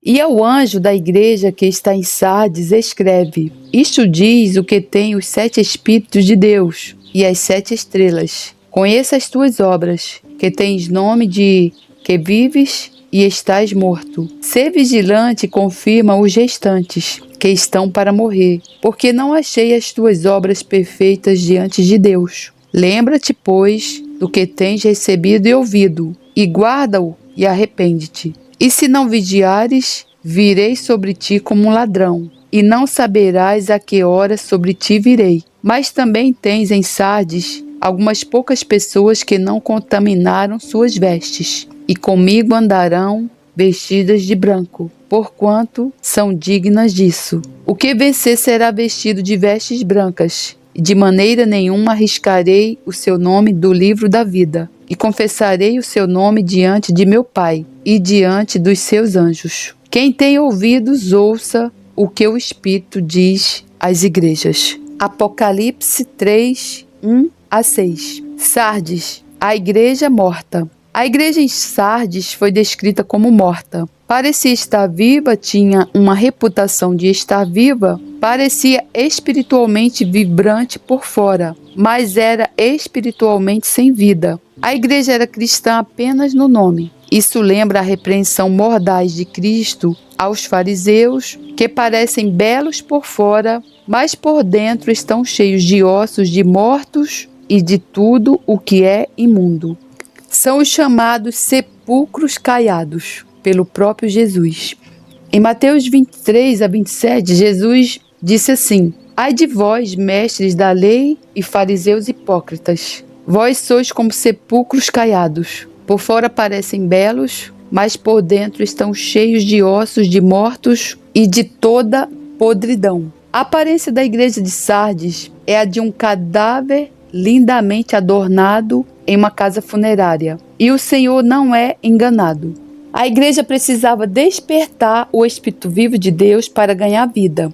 E ao anjo da igreja que está em Sardes escreve: Isto diz o que tem os 7 Espíritos de Deus e as 7 estrelas. Conheça as tuas obras, que tens nome de que vives e estás morto. Sê vigilante e confirma os restantes, que estão para morrer, porque não achei as tuas obras perfeitas diante de Deus. Lembra-te, pois, do que tens recebido e ouvido, e guarda-o e arrepende-te. E se não vigiares, virei sobre ti como um ladrão, e não saberás a que hora sobre ti virei. Mas também tens em Sardes algumas poucas pessoas que não contaminaram suas vestes, e comigo andarão vestidas de branco, porquanto são dignas disso. O que vencer será vestido de vestes brancas, e de maneira nenhuma arriscarei o seu nome do livro da vida, e confessarei o seu nome diante de meu Pai e diante dos seus anjos. Quem tem ouvidos, ouça o que o Espírito diz às igrejas. Apocalipse 3, 1-6. Sardes, a igreja morta. A igreja em Sardes foi descrita como morta. Parecia estar viva, tinha uma reputação de estar viva, parecia espiritualmente vibrante por fora, mas era espiritualmente sem vida. A igreja era cristã apenas no nome. Isso lembra a repreensão mordaz de Cristo aos fariseus, que parecem belos por fora, mas por dentro estão cheios de ossos de mortos e de tudo o que é imundo. São os chamados sepulcros caiados pelo próprio Jesus. Em Mateus 23-27, Jesus disse assim: Ai de vós, mestres da lei e fariseus hipócritas, vós sois como sepulcros caiados. Por fora parecem belos, mas por dentro estão cheios de ossos de mortos e de toda podridão. A aparência da igreja de Sardes é a de um cadáver lindamente adornado em uma casa funerária. E o Senhor não é enganado. A igreja precisava despertar o Espírito vivo de Deus para ganhar vida.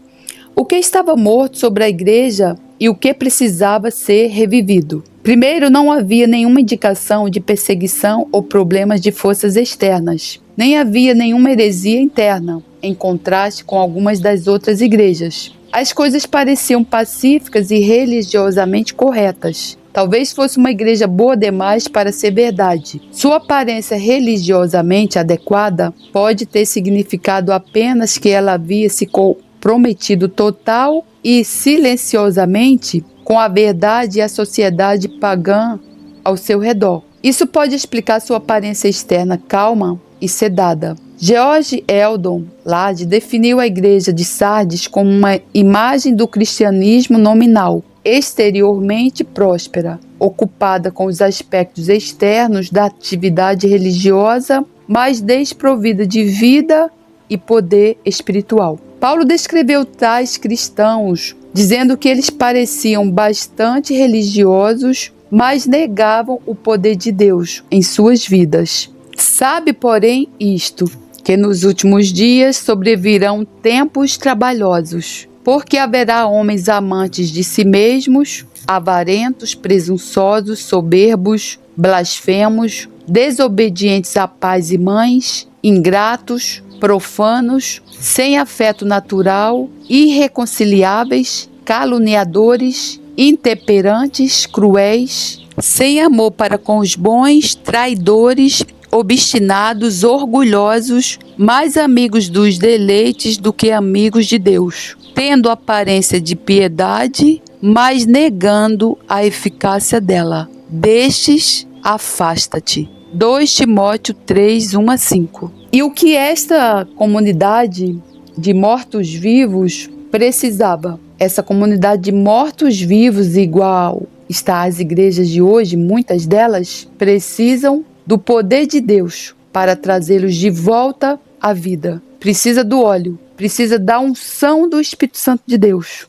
O que estava morto sobre a igreja e o que precisava ser revivido. Primeiro, não havia nenhuma indicação de perseguição ou problemas de forças externas. Nem havia nenhuma heresia interna, em contraste com algumas das outras igrejas. As coisas pareciam pacíficas e religiosamente corretas. Talvez fosse uma igreja boa demais para ser verdade. Sua aparência religiosamente adequada pode ter significado apenas que ela havia se comprometido total e silenciosamente com a verdade e a sociedade pagã ao seu redor. Isso pode explicar sua aparência externa calma e sedada. George Eldon Ladd definiu a igreja de Sardes como uma imagem do cristianismo nominal, exteriormente próspera, ocupada com os aspectos externos da atividade religiosa, mas desprovida de vida e poder espiritual. Paulo descreveu tais cristãos, dizendo que eles pareciam bastante religiosos, mas negavam o poder de Deus em suas vidas. Sabe, porém, isto, que nos últimos dias sobrevirão tempos trabalhosos, porque haverá homens amantes de si mesmos, avarentos, presunçosos, soberbos, blasfemos, desobedientes a pais e mães, ingratos, profanos, sem afeto natural, irreconciliáveis, caluniadores, intemperantes, cruéis, sem amor para com os bons, traidores, obstinados, orgulhosos, mais amigos dos deleites do que amigos de Deus, tendo aparência de piedade, mas negando a eficácia dela. Destes, afasta-te. 2 Timóteo 3, 1-5. E o que esta comunidade de mortos-vivos precisava? Essa comunidade de mortos-vivos, igual está às igrejas de hoje, muitas delas precisam do poder de Deus para trazê-los de volta à vida. Precisa do óleo, precisa da unção do Espírito Santo de Deus.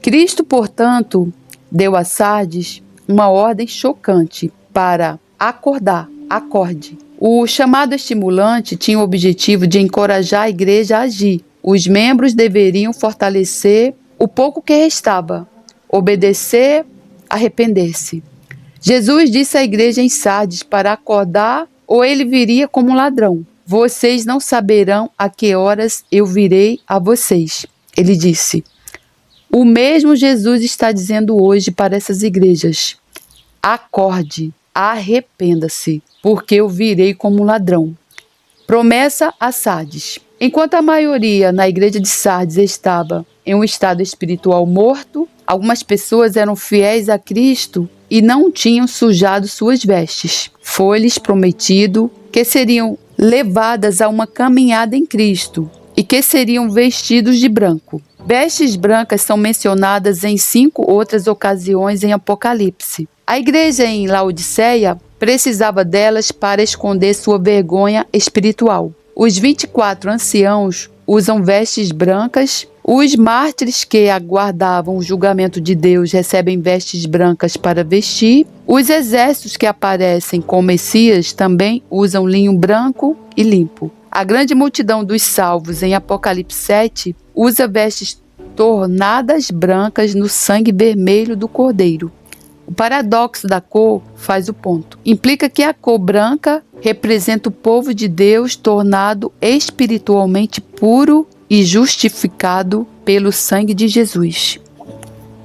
Cristo, portanto, deu a Sardes uma ordem chocante para acordar, acorde. O chamado estimulante tinha o objetivo de encorajar a igreja a agir. Os membros deveriam fortalecer o pouco que restava, obedecer, arrepender-se. Jesus disse à igreja em Sardes para acordar ou ele viria como um ladrão. vocês não saberão a que horas eu virei a vocês. Ele disse. O mesmo Jesus está dizendo hoje para essas igrejas. Acorde, arrependa-se, porque eu virei como um ladrão. Promessa a Sardes. Enquanto a maioria na igreja de Sardes estava em um estado espiritual morto, algumas pessoas eram fiéis a Cristo e não tinham sujado suas vestes. Foi-lhes prometido que seriam levadas a uma caminhada em Cristo e que seriam vestidos de branco. Vestes brancas são mencionadas em 5 outras ocasiões em Apocalipse. A igreja em Laodiceia precisava delas para esconder sua vergonha espiritual. Os 24 anciãos usam vestes brancas. Os mártires que aguardavam o julgamento de Deus recebem vestes brancas para vestir. Os exércitos que aparecem com o Messias também usam linho branco e limpo. A grande multidão dos salvos em Apocalipse 7 usa vestes tornadas brancas no sangue vermelho do Cordeiro. O paradoxo da cor faz o ponto. Implica que a cor branca representa o povo de Deus tornado espiritualmente puro e justificado pelo sangue de Jesus.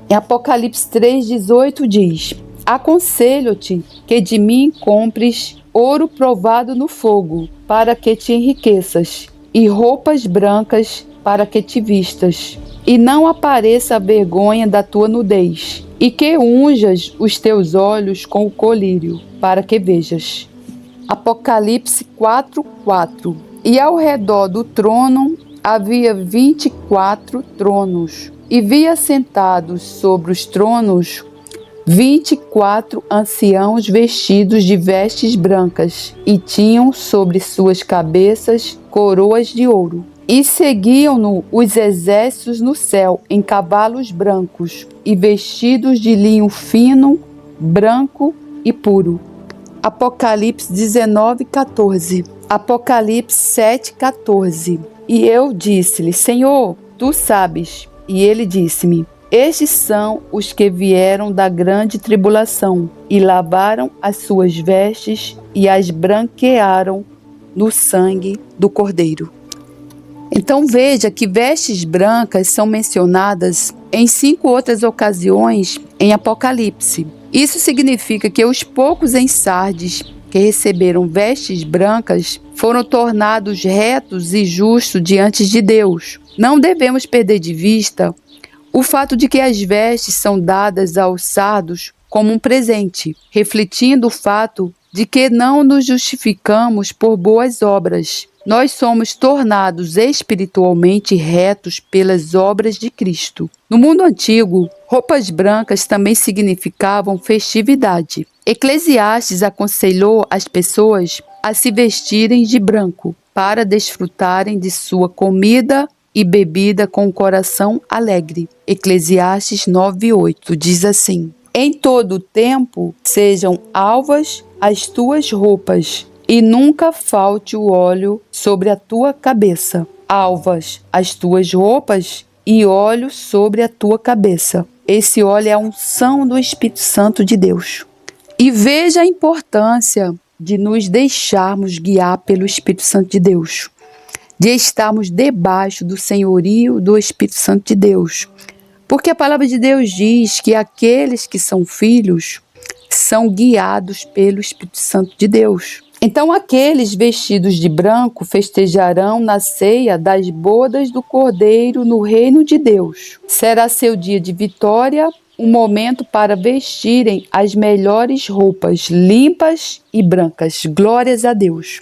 Em Apocalipse 3,18 diz: Aconselho-te que de mim compres ouro provado no fogo, para que te enriqueças, e roupas brancas para que te vistas, e não apareça a vergonha da tua nudez, e que unjas os teus olhos com o colírio, para que vejas. Apocalipse 4:4. E ao redor do trono havia 24 tronos, e via sentados sobre os tronos 24 anciãos vestidos de vestes brancas, e tinham sobre suas cabeças coroas de ouro. E seguiam-no os exércitos no céu em cavalos brancos e vestidos de linho fino, branco e puro. Apocalipse 19:14. Apocalipse 7:14. E eu disse-lhe: Senhor, tu sabes. E ele disse-me: Estes são os que vieram da grande tribulação e lavaram as suas vestes e as branquearam no sangue do Cordeiro. Então veja que vestes brancas são mencionadas em 5 outras ocasiões em Apocalipse. Isso significa que os poucos em Sardes que receberam vestes brancas foram tornados retos e justos diante de Deus. Não devemos perder de vista o fato de que as vestes são dadas aos sardos como um presente, refletindo o fato de que não nos justificamos por boas obras. Nós somos tornados espiritualmente retos pelas obras de Cristo. No mundo antigo, roupas brancas também significavam festividade. Eclesiastes aconselhou as pessoas a se vestirem de branco para desfrutarem de sua comida e bebida com o coração alegre. Eclesiastes 9:8 diz assim: Em todo o tempo sejam alvas as tuas roupas, e nunca falte o óleo sobre a tua cabeça. Alvas as tuas roupas e óleo sobre a tua cabeça. Esse óleo é a unção do Espírito Santo de Deus. E veja a importância de nos deixarmos guiar pelo Espírito Santo de Deus, de estarmos debaixo do senhorio do Espírito Santo de Deus. Porque a palavra de Deus diz que aqueles que são filhos são guiados pelo Espírito Santo de Deus. Então aqueles vestidos de branco festejarão na ceia das bodas do Cordeiro no reino de Deus. Será seu dia de vitória, um momento para vestirem as melhores roupas, limpas e brancas. Glórias a Deus.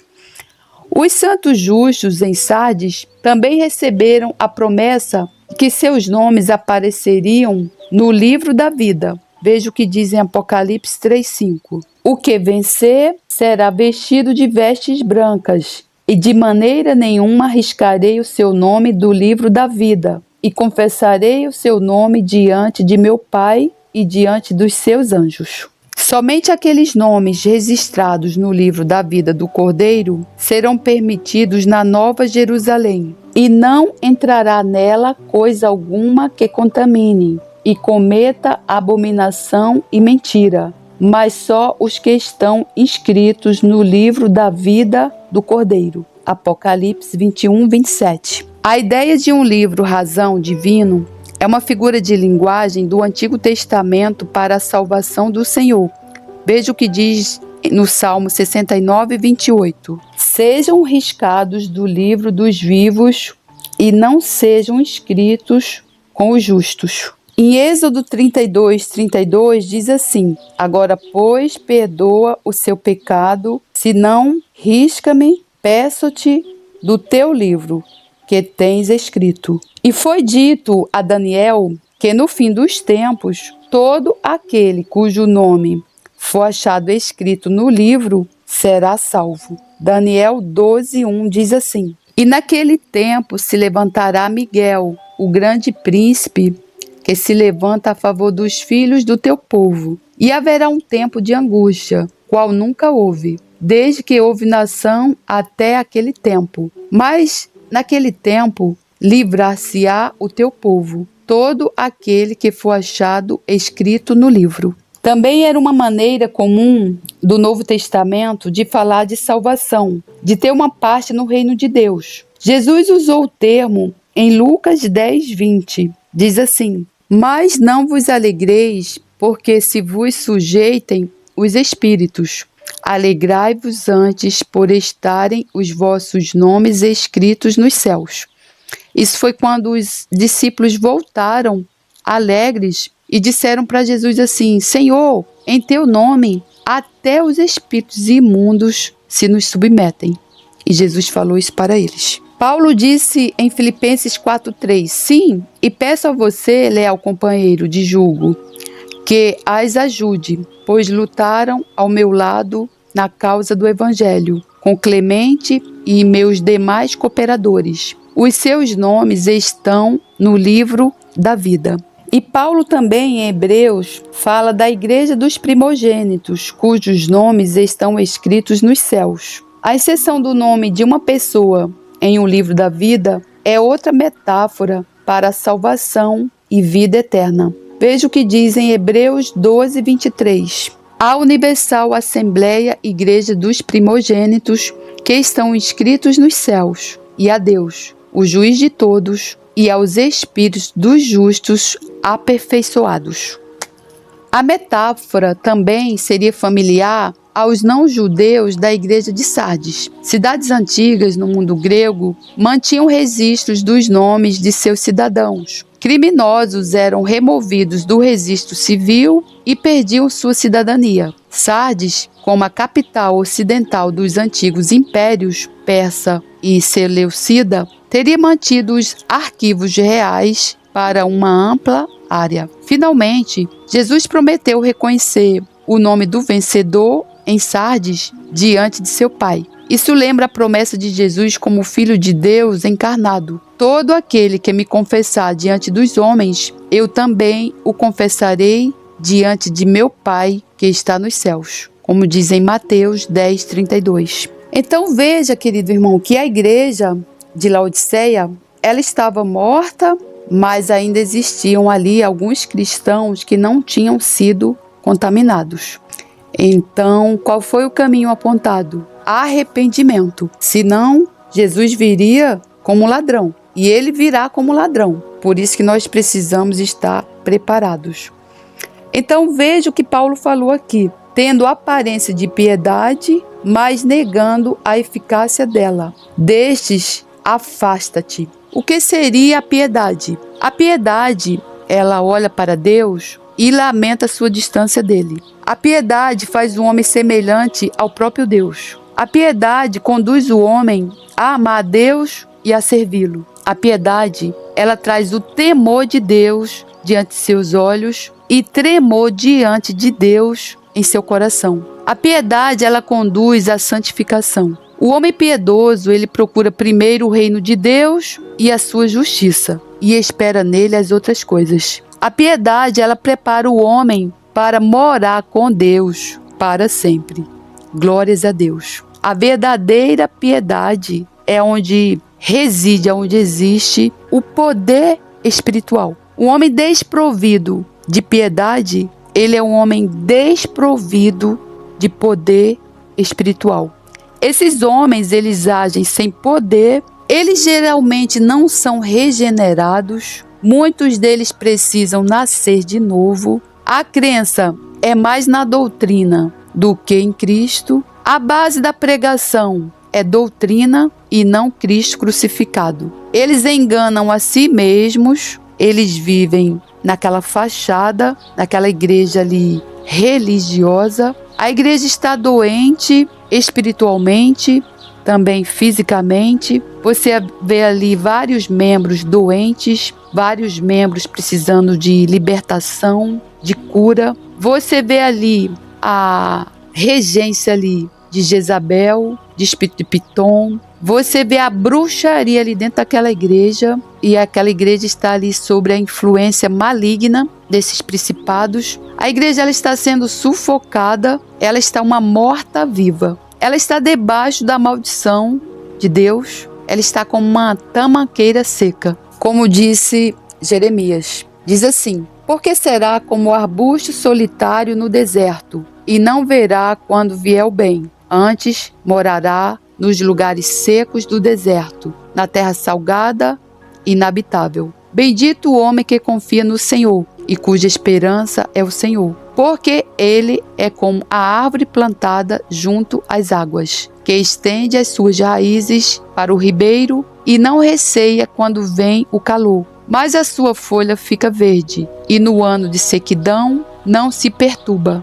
Os santos justos em Sardes também receberam a promessa que seus nomes apareceriam no livro da vida. Veja o que diz em Apocalipse 3:5. O que vencer será vestido de vestes brancas, e de maneira nenhuma arriscarei o seu nome do livro da vida, e confessarei o seu nome diante de meu Pai e diante dos seus anjos. Somente aqueles nomes registrados no livro da vida do Cordeiro serão permitidos na Nova Jerusalém, e não entrará nela coisa alguma que contamine e cometa abominação e mentira, mas só os que estão inscritos no livro da vida do Cordeiro. Apocalipse 21, 27. A ideia de um livro razão divino é uma figura de linguagem do Antigo Testamento para a salvação do Senhor. Veja o que diz no Salmo 69, 28. Sejam riscados do livro dos vivos e não sejam escritos com os justos. Em Êxodo 32, 32 diz assim: agora, pois, perdoa o seu pecado, se não, risca-me, peço-te do teu livro que tens escrito. E foi dito a Daniel que no fim dos tempos, todo aquele cujo nome for achado escrito no livro será salvo. Daniel 12, 1 diz assim: e naquele tempo se levantará Miguel, o grande príncipe, que se levanta a favor dos filhos do teu povo. E haverá um tempo de angústia, qual nunca houve, desde que houve nação até aquele tempo. Mas naquele tempo livrar-se-á o teu povo, todo aquele que for achado escrito no livro. Também era uma maneira comum do Novo Testamento de falar de salvação, de ter uma parte no reino de Deus. Jesus usou o termo em Lucas 10, 20. Diz assim: mas não vos alegreis, porque se vos sujeitem os espíritos. Alegrai-vos antes por estarem os vossos nomes escritos nos céus. Isso foi quando os discípulos voltaram alegres e disseram para Jesus assim: Senhor, em teu nome até os espíritos imundos se nos submetem. E Jesus falou isso para eles. Paulo disse em Filipenses 4:3: sim, e peço a você, leal companheiro de julgo, que as ajude, pois lutaram ao meu lado na causa do Evangelho, com Clemente e meus demais cooperadores. Os seus nomes estão no livro da vida. E Paulo também, em Hebreus, fala da igreja dos primogênitos, cujos nomes estão escritos nos céus. A exceção do nome de uma pessoa em um livro da vida é outra metáfora para a salvação e vida eterna. Veja o que diz em Hebreus 12, 23. A universal Assembleia Igreja dos Primogênitos, que estão inscritos nos céus, e a Deus, o juiz de todos, e aos espíritos dos justos aperfeiçoados. A metáfora também seria familiar aos não-judeus da igreja de Sardes. Cidades antigas no mundo grego mantinham registros dos nomes de seus cidadãos. Criminosos eram removidos do registro civil e perdiam sua cidadania. Sardes, como a capital ocidental dos antigos impérios persa e seleucida, teria mantido os arquivos reais para uma ampla área. Finalmente, Jesus prometeu reconhecer o nome do vencedor em Sardes diante de seu Pai. Isso lembra a promessa de Jesus como Filho de Deus encarnado. Todo aquele que me confessar diante dos homens, eu também o confessarei diante de meu Pai que está nos céus, como diz em Mateus 10, 32. Então veja, querido irmão, que a igreja de Laodiceia, ela estava morta, mas ainda existiam ali alguns cristãos que não tinham sido contaminados. Então, qual foi o caminho apontado? Arrependimento. Senão, Jesus viria como ladrão. E ele virá como ladrão. Por isso que nós precisamos estar preparados. Então, veja o que Paulo falou aqui. Tendo aparência de piedade, mas negando a eficácia dela. Destes, afasta-te. O que seria a piedade? A piedade, ela olha para Deus e lamenta a sua distância dele. A piedade faz o homem semelhante ao próprio Deus. A piedade conduz o homem a amar a Deus e a servi-lo. A piedade, ela traz o temor de Deus diante de seus olhos e tremor diante de Deus em seu coração. A piedade, ela conduz à santificação. O homem piedoso, ele procura primeiro o reino de Deus e a sua justiça, e espera nele as outras coisas. A piedade, ela prepara o homem para morar com Deus para sempre. Glórias a Deus. A verdadeira piedade é onde reside, onde existe o poder espiritual. O homem desprovido de piedade, ele é um homem desprovido de poder espiritual. Esses homens, eles agem sem poder, eles geralmente não são regenerados, muitos deles precisam nascer de novo. A crença é mais na doutrina do que em Cristo. A base da pregação é doutrina e não Cristo crucificado. Eles enganam a si mesmos, eles vivem naquela fachada, naquela igreja ali religiosa. A igreja está doente espiritualmente, também fisicamente. Você vê ali vários membros doentes, vários membros precisando de libertação, de cura. Você vê ali a regência ali de Jezabel, de espírito de Pitom. Você vê a bruxaria ali dentro daquela igreja, e aquela igreja está ali sob a influência maligna desses principados. A igreja ela está sendo sufocada, ela está uma morta-viva. Ela está debaixo da maldição de Deus, ela está como uma tamaqueira seca. Como disse Jeremias, diz assim: porque será como o arbusto solitário no deserto, e não verá quando vier o bem. Antes morará nos lugares secos do deserto, na terra salgada e inabitável. Bendito o homem que confia no Senhor e cuja esperança é o Senhor, porque ele é como a árvore plantada junto às águas, que estende as suas raízes para o ribeiro e não receia quando vem o calor, mas a sua folha fica verde, e no ano de sequidão não se perturba,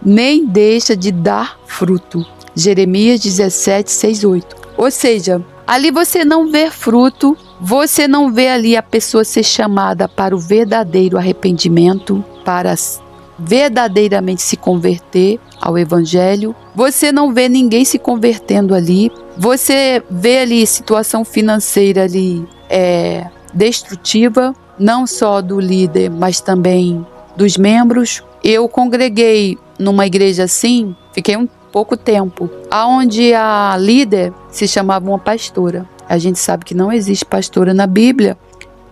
nem deixa de dar fruto. Jeremias 17, 6, 8. Ou seja, ali você não vê fruto, você não vê ali a pessoa ser chamada para o verdadeiro arrependimento, para verdadeiramente se converter ao Evangelho. Você não vê ninguém se convertendo ali. Você vê ali situação financeira ali destrutiva, não só do líder, mas também dos membros. Eu congreguei numa igreja assim, fiquei um pouco tempo, aonde a líder se chamava uma pastora. A gente sabe que não existe pastora na Bíblia.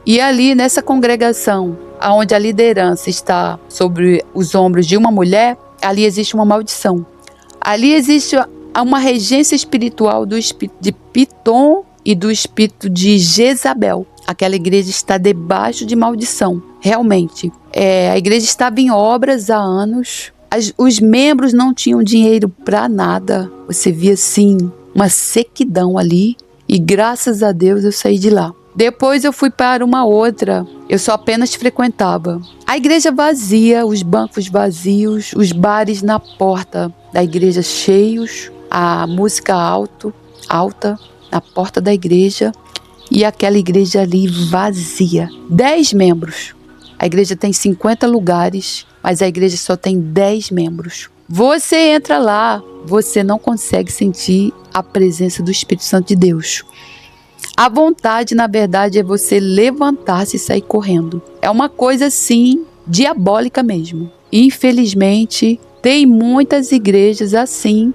E ali nessa congregação, aonde a liderança está sobre os ombros de uma mulher, ali existe uma maldição. Ali existe uma regência espiritual do espírito de Pitom e do espírito de Jezabel. Aquela igreja está debaixo de maldição, realmente. A igreja estava em obras há anos. Os membros não tinham dinheiro para nada. Você via assim uma sequidão ali, e graças a Deus eu saí de lá. Depois eu fui para uma outra, eu só apenas frequentava. A igreja vazia, os bancos vazios, os bares na porta da igreja cheios, a música alta na porta da igreja, e aquela igreja ali vazia. 10 membros. A igreja tem 50 lugares, mas a igreja só tem 10 membros. Você entra lá, você não consegue sentir a presença do Espírito Santo de Deus. A vontade, na verdade, é você levantar-se e sair correndo. É uma coisa, assim, diabólica mesmo. Infelizmente, tem muitas igrejas assim.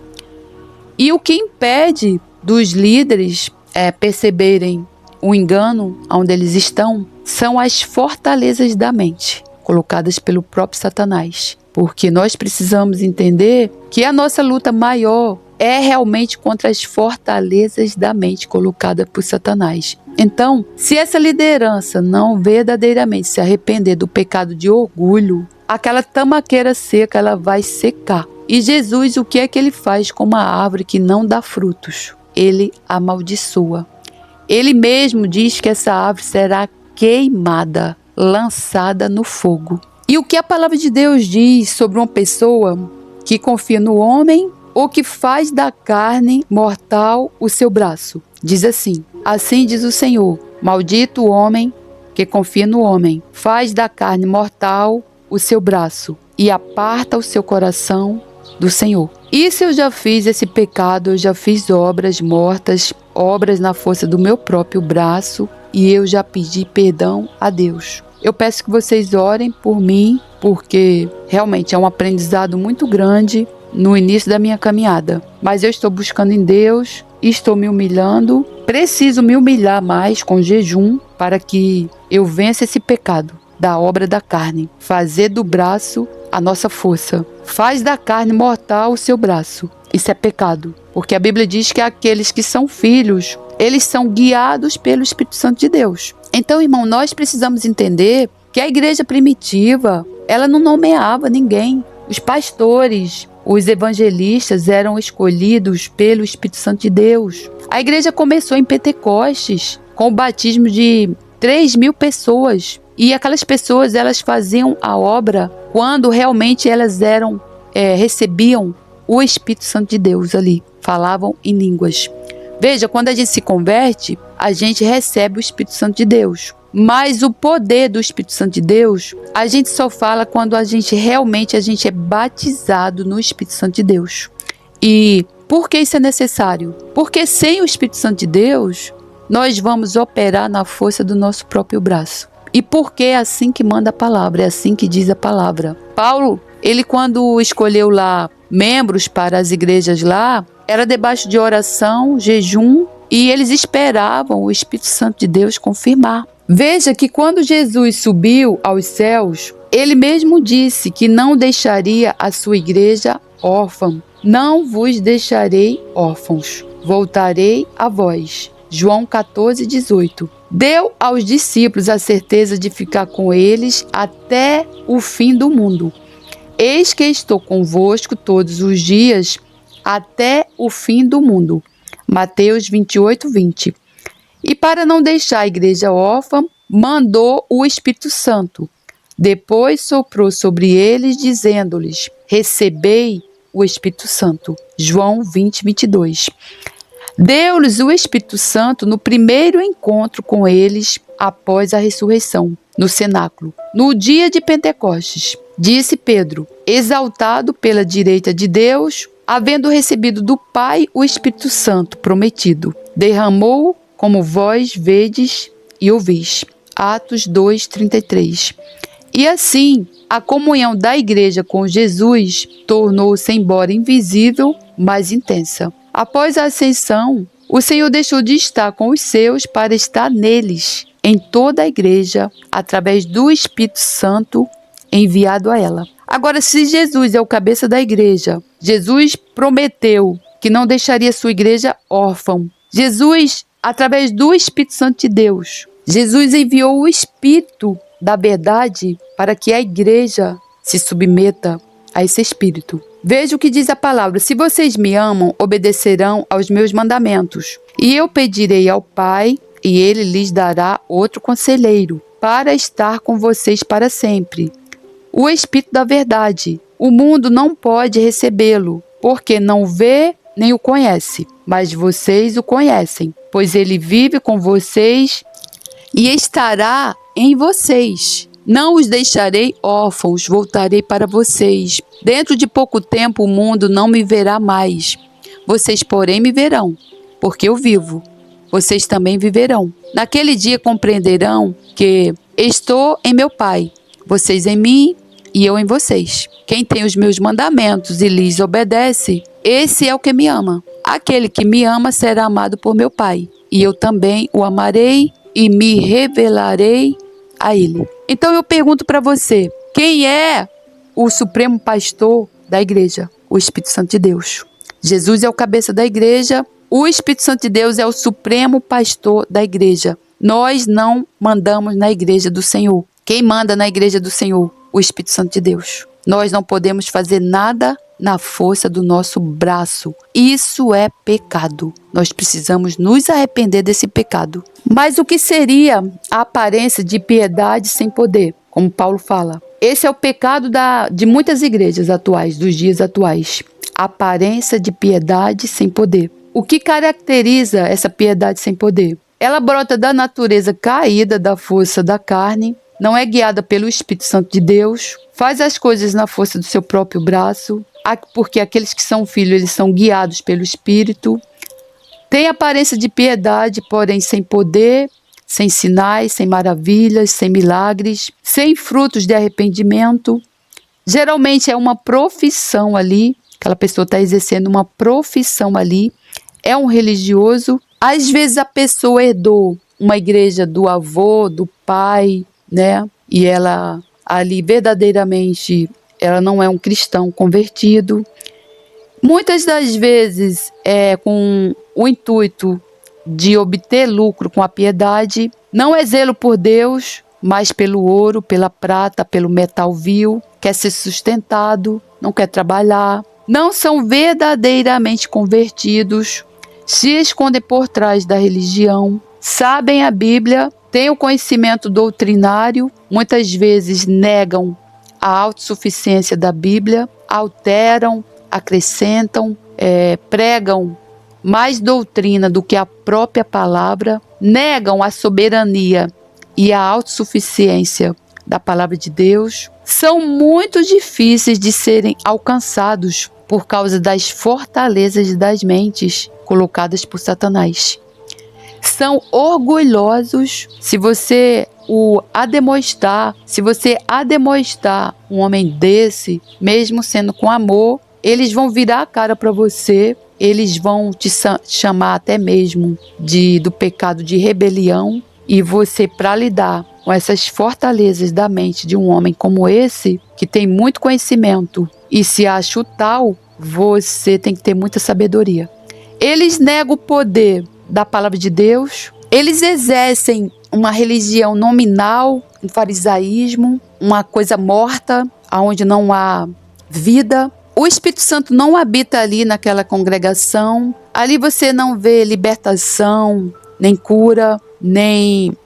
E o que impede dos líderes perceberem o engano onde eles estão são as fortalezas da mente, colocadas pelo próprio Satanás. Porque nós precisamos entender que a nossa luta maior é realmente contra as fortalezas da mente colocada por Satanás. Então, se essa liderança não verdadeiramente se arrepender do pecado de orgulho, aquela tamaqueira seca ela vai secar. E Jesus, o que é que ele faz com uma árvore que não dá frutos? Ele amaldiçoa. Ele mesmo diz que essa árvore será queimada, lançada no fogo. E o que a palavra de Deus diz sobre uma pessoa que confia no homem ou que faz da carne mortal o seu braço? Diz assim: assim diz o Senhor, maldito o homem que confia no homem, faz da carne mortal o seu braço e aparta o seu coração do Senhor. Isso eu já fiz esse pecado, eu já fiz obras mortas, obras na força do meu próprio braço, e eu já pedi perdão a Deus. Eu peço que vocês orem por mim, porque realmente é um aprendizado muito grande no início da minha caminhada. Mas eu estou buscando em Deus, estou me humilhando, preciso me humilhar mais com jejum para que eu vença esse pecado da obra da carne. Fazer do braço a nossa força. Faz da carne mortal o seu braço Isso é pecado. Porque a Bíblia diz que aqueles que são filhos, eles são guiados pelo Espírito Santo de Deus. Então, irmão, nós precisamos entender que a igreja primitiva, ela não nomeava ninguém. Os pastores, os evangelistas eram escolhidos pelo Espírito Santo de Deus. A igreja começou em Pentecostes, com o batismo de 3.000 pessoas. E aquelas pessoas, elas faziam a obra quando realmente elas recebiam o Espírito Santo de Deus ali. Falavam em línguas. Veja, quando a gente se converte, a gente recebe o Espírito Santo de Deus. Mas o poder do Espírito Santo de Deus, a gente só fala quando a gente é batizado no Espírito Santo de Deus. E por que isso é necessário? Porque sem o Espírito Santo de Deus, nós vamos operar na força do nosso próprio braço. E porque é assim que manda a palavra, é assim que diz a palavra. Paulo, ele quando escolheu lá membros para as igrejas lá, era debaixo de oração, jejum, e eles esperavam o Espírito Santo de Deus confirmar. Veja que quando Jesus subiu aos céus, ele mesmo disse que não deixaria a sua igreja órfã. Não vos deixarei órfãos, voltarei a vós. João 14:18. Deu aos discípulos a certeza de ficar com eles até o fim do mundo. Eis que estou convosco todos os dias até o fim do mundo. Mateus 28:20. E para não deixar a igreja órfã, mandou o Espírito Santo. Depois soprou sobre eles, dizendo-lhes: recebei o Espírito Santo. João 20:22. Deu-lhes o Espírito Santo no primeiro encontro com eles após a ressurreição, no cenáculo, no dia de Pentecostes. Disse Pedro, exaltado pela direita de Deus, havendo recebido do Pai o Espírito Santo prometido, derramou como vós vedes e ouvis. Atos 2:33. E assim, a comunhão da igreja com Jesus tornou-se, embora invisível, mais intensa. Após a ascensão, o Senhor deixou de estar com os seus para estar neles, em toda a igreja, através do Espírito Santo enviado a ela. Agora, se Jesus é o cabeça da igreja, Jesus prometeu que não deixaria sua igreja órfã. Jesus, através do Espírito Santo de Deus, Jesus enviou o Espírito da verdade para que a igreja se submeta a esse Espírito. Veja o que diz a palavra: se vocês me amam, obedecerão aos meus mandamentos. E eu pedirei ao Pai, e ele lhes dará outro conselheiro, para estar com vocês para sempre. O Espírito da verdade. O mundo não pode recebê-lo, porque não vê nem o conhece. Mas vocês o conhecem, pois ele vive com vocês e estará em vocês. Não os deixarei órfãos, voltarei para vocês. Dentro de pouco tempo o mundo não me verá mais. Vocês, porém, me verão, porque eu vivo. Vocês também viverão. Naquele dia compreenderão que estou em meu Pai, vocês em mim e eu em vocês. Quem tem os meus mandamentos e lhes obedece, esse é o que me ama. Aquele que me ama será amado por meu Pai, e eu também o amarei e me revelarei a ele. Então eu pergunto para você, quem é o supremo pastor da igreja? O Espírito Santo de Deus. Jesus é o cabeça da igreja, o Espírito Santo de Deus é o supremo pastor da igreja. Nós não mandamos na igreja do Senhor. Quem manda na igreja do Senhor? O Espírito Santo de Deus. Nós não podemos fazer nada na força do nosso braço. Isso é pecado. Nós precisamos nos arrepender desse pecado. Mas o que seria a aparência de piedade sem poder? Como Paulo fala. Esse é o pecado de muitas igrejas atuais, dos dias atuais. Aparência de piedade sem poder. O que caracteriza essa piedade sem poder? Ela brota da natureza caída, da força da carne, não é guiada pelo Espírito Santo de Deus, faz as coisas na força do seu próprio braço, porque aqueles que são filhos, eles são guiados pelo Espírito. Tem aparência de piedade, porém sem poder, sem sinais, sem maravilhas, sem milagres, sem frutos de arrependimento. Geralmente é uma profissão ali, aquela pessoa está exercendo uma profissão ali, é um religioso. Às vezes a pessoa herdou uma igreja do avô, do pai, né? E ela ali verdadeiramente, ela não é um cristão convertido. Muitas das vezes com o intuito de obter lucro com a piedade. Não é zelo por Deus, mas pelo ouro, pela prata, pelo metal vil. Quer ser sustentado, não quer trabalhar. Não são verdadeiramente convertidos, se escondem por trás da religião, sabem a Bíblia, têm o conhecimento doutrinário, muitas vezes negam a autossuficiência da Bíblia, alteram, acrescentam, pregam mais doutrina do que a própria palavra, negam a soberania e a autossuficiência da palavra de Deus. São muito difíceis de serem alcançados por causa das fortalezas das mentes colocadas por Satanás. São orgulhosos. Se você ademoestar um homem desse, mesmo sendo com amor, eles vão virar a cara para você, eles vão te chamar até mesmo do pecado de rebelião, e você, para lidar com essas fortalezas da mente de um homem como esse, que tem muito conhecimento e se acha o tal, você tem que ter muita sabedoria. Eles negam o poder da palavra de Deus, eles exercem uma religião nominal, um farisaísmo, uma coisa morta, onde não há vida. O Espírito Santo não habita ali naquela congregação. Ali você não vê libertação, nem cura, nem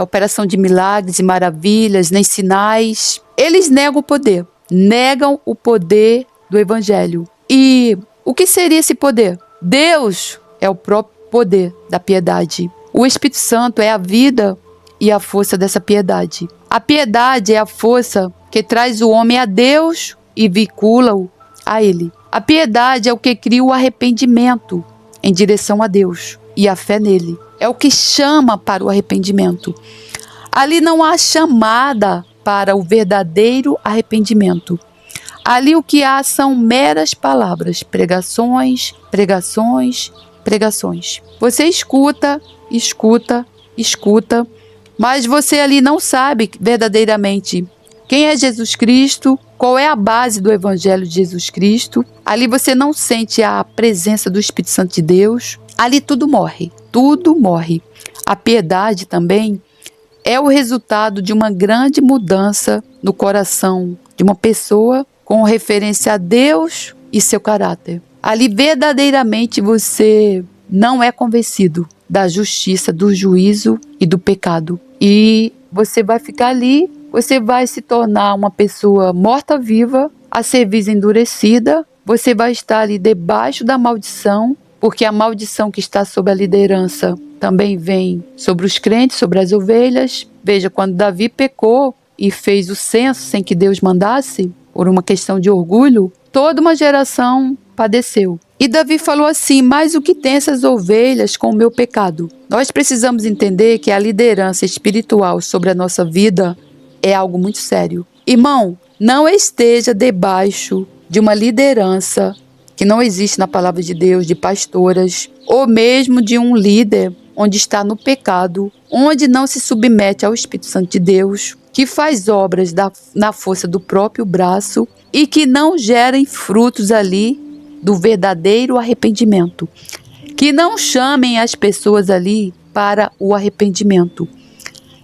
operação de milagres e maravilhas, nem sinais. Eles negam o poder do Evangelho. E o que seria esse poder? Deus é o próprio poder da piedade. O Espírito Santo é a vida e a força dessa piedade. A piedade é a força que traz o homem a Deus e vincula-o a Ele. A piedade é o que cria o arrependimento em direção a Deus e a fé nele. É o que chama para o arrependimento. Ali não há chamada para o verdadeiro arrependimento. Ali o que há são meras palavras, pregações. Você escuta, mas você ali não sabe verdadeiramente quem é Jesus Cristo, qual é a base do Evangelho de Jesus Cristo. Ali você não sente a presença do Espírito Santo de Deus. Ali tudo morre. A piedade também é o resultado de uma grande mudança no coração de uma pessoa com referência a Deus e seu caráter. Ali verdadeiramente você não é convencido da justiça, do juízo e do pecado. E você vai ficar ali, você vai se tornar uma pessoa morta-viva, a cerviz endurecida, você vai estar ali debaixo da maldição, porque a maldição que está sobre a liderança também vem sobre os crentes, sobre as ovelhas. Veja, quando Davi pecou e fez o censo sem que Deus mandasse, por uma questão de orgulho, toda uma geração padeceu. E Davi falou assim: mas o que tem essas ovelhas com o meu pecado? Nós precisamos entender que a liderança espiritual sobre a nossa vida é algo muito sério. Irmão, não esteja debaixo de uma liderança que não existe na palavra de Deus, de pastoras, ou mesmo de um líder onde está no pecado, onde não se submete ao Espírito Santo de Deus, que faz obras na força do próprio braço e que não gerem frutos ali do verdadeiro arrependimento. Que não chamem as pessoas ali para o arrependimento.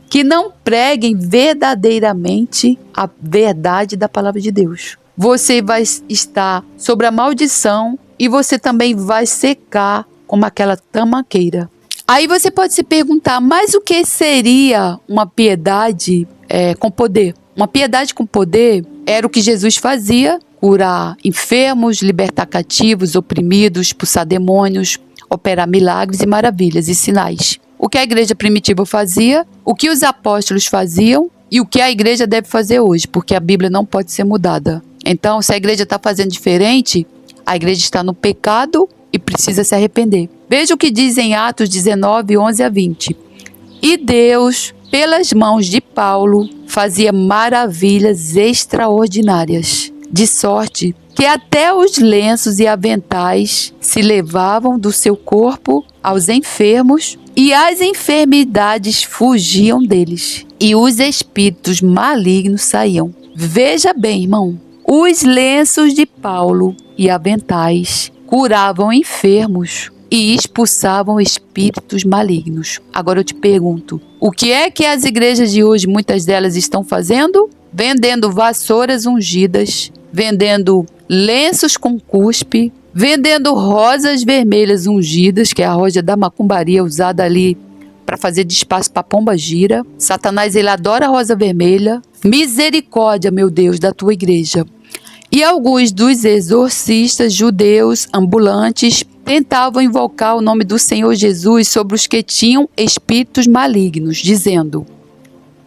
Que não preguem verdadeiramente a verdade da palavra de Deus. Você vai estar sobre a maldição e você também vai secar como aquela tamaqueira. Aí você pode se perguntar, mas o que seria uma piedade com poder? Uma piedade com poder era o que Jesus fazia: curar enfermos, libertar cativos, oprimidos, expulsar demônios, operar milagres e maravilhas e sinais. O que a igreja primitiva fazia, o que os apóstolos faziam e o que a igreja deve fazer hoje, porque a Bíblia não pode ser mudada. Então, se a igreja está fazendo diferente, a igreja está no pecado e precisa se arrepender. Veja o que diz em Atos 19, 11 a 20. E Deus, pelas mãos de Paulo, fazia maravilhas extraordinárias, de sorte que até os lenços e aventais se levavam do seu corpo aos enfermos e as enfermidades fugiam deles e os espíritos malignos saíam. Veja bem, irmão, os lenços de Paulo e aventais, curavam enfermos e expulsavam espíritos malignos. Agora eu te pergunto, o que é que as igrejas de hoje, muitas delas, estão fazendo? Vendendo vassouras ungidas, vendendo lenços com cuspe, vendendo rosas vermelhas ungidas, que é a rosa da macumbaria usada ali para fazer despacho para pomba gira. Satanás, ele adora a rosa vermelha. Misericórdia, meu Deus, da tua igreja. E alguns dos exorcistas judeus ambulantes tentavam invocar o nome do Senhor Jesus sobre os que tinham espíritos malignos, dizendo: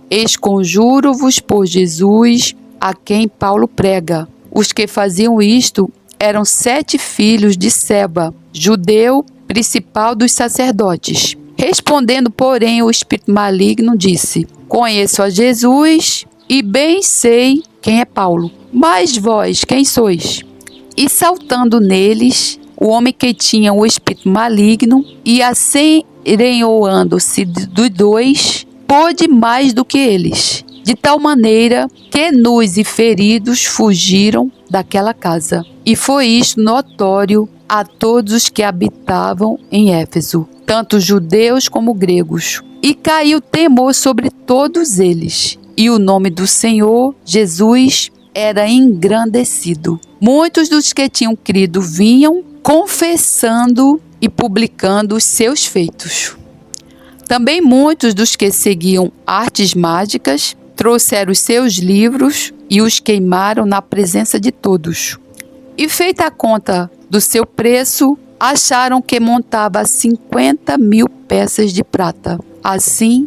"Esconjuro-vos por Jesus, a quem Paulo prega." Os que faziam isto eram 7 filhos de Seba, judeu principal dos sacerdotes. Respondendo, porém, o espírito maligno disse: "Conheço a Jesus e bem sei quem é Paulo. Mas vós, quem sois?" E saltando neles, o homem que tinha o espírito maligno e asserenhoando-se dos 2, pôde mais do que eles, de tal maneira que nus e feridos fugiram daquela casa. E foi isto notório a todos os que habitavam em Éfeso, tanto judeus como gregos. E caiu temor sobre todos eles, e o nome do Senhor Jesus era engrandecido. Muitos dos que tinham crido vinham confessando e publicando os seus feitos. Também muitos dos que seguiam artes mágicas trouxeram os seus livros e os queimaram na presença de todos. E feita a conta do seu preço, acharam que montava 50.000 peças de prata. Assim,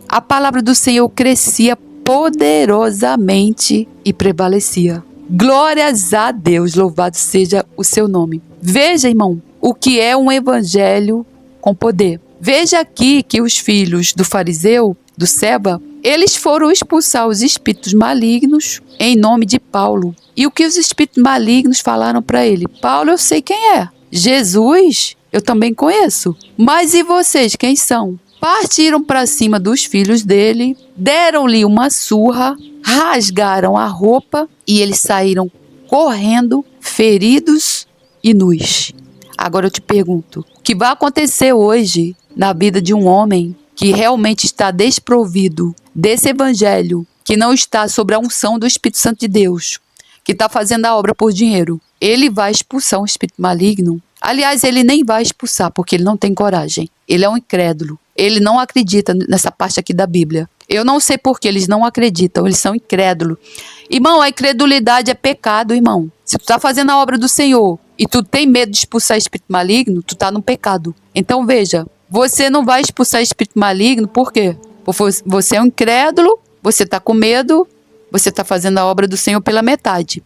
a palavra do Senhor crescia poderosamente e prevalecia. Glórias a Deus, louvado seja o seu nome. Veja, irmão, o que é um evangelho com poder. Veja aqui que os filhos do fariseu, do Seba, eles foram expulsar os espíritos malignos em nome de Paulo. E o que os espíritos malignos falaram para ele? Paulo, eu sei quem é. Jesus, eu também conheço. Mas e vocês, quem são? Partiram para cima dos filhos dele, deram-lhe uma surra, rasgaram a roupa e eles saíram correndo, feridos e nus. Agora eu te pergunto, o que vai acontecer hoje na vida de um homem que realmente está desprovido desse evangelho, que não está sob a unção do Espírito Santo de Deus, que está fazendo a obra por dinheiro? Ele vai expulsar um espírito maligno? Aliás, ele nem vai expulsar, porque ele não tem coragem. Ele é um incrédulo. Ele não acredita nessa parte aqui da Bíblia. Eu não sei por que eles não acreditam, eles são incrédulos. Irmão, a incredulidade é pecado, irmão. Se tu está fazendo a obra do Senhor e tu tem medo de expulsar espírito maligno, tu está no pecado. Então veja, você não vai expulsar espírito maligno, por quê? Porque você é um incrédulo, você está com medo, você está fazendo a obra do Senhor pela metade.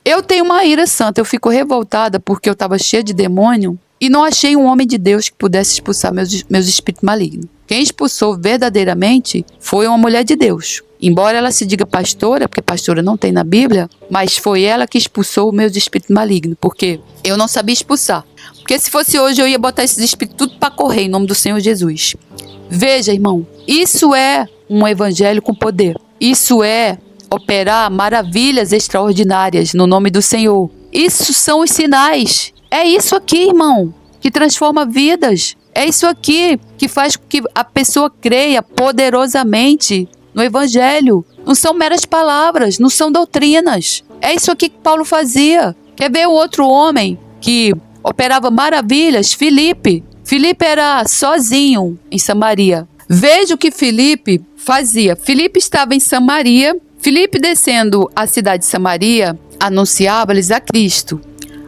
Eu tenho uma ira santa, eu fico revoltada porque eu estava cheia de demônio e não achei um homem de Deus que pudesse expulsar meus espíritos malignos. Quem expulsou verdadeiramente foi uma mulher de Deus. Embora ela se diga pastora, porque pastora não tem na Bíblia, mas foi ela que expulsou meus espíritos malignos, porque eu não sabia expulsar. Porque se fosse hoje eu ia botar esses espíritos tudo para correr em nome do Senhor Jesus. Veja, irmão, isso é um evangelho com poder. Isso é operar maravilhas extraordinárias no nome do Senhor. Isso são os sinais. É isso aqui, irmão, que transforma vidas. É isso aqui que faz com que a pessoa creia poderosamente no evangelho. Não são meras palavras, não são doutrinas. É isso aqui que Paulo fazia. Quer ver o outro homem que operava maravilhas? Filipe. Filipe era sozinho em Samaria. Veja o que Filipe fazia. Filipe estava em Samaria. Filipe, descendo a cidade de Samaria, anunciava-lhes a Cristo.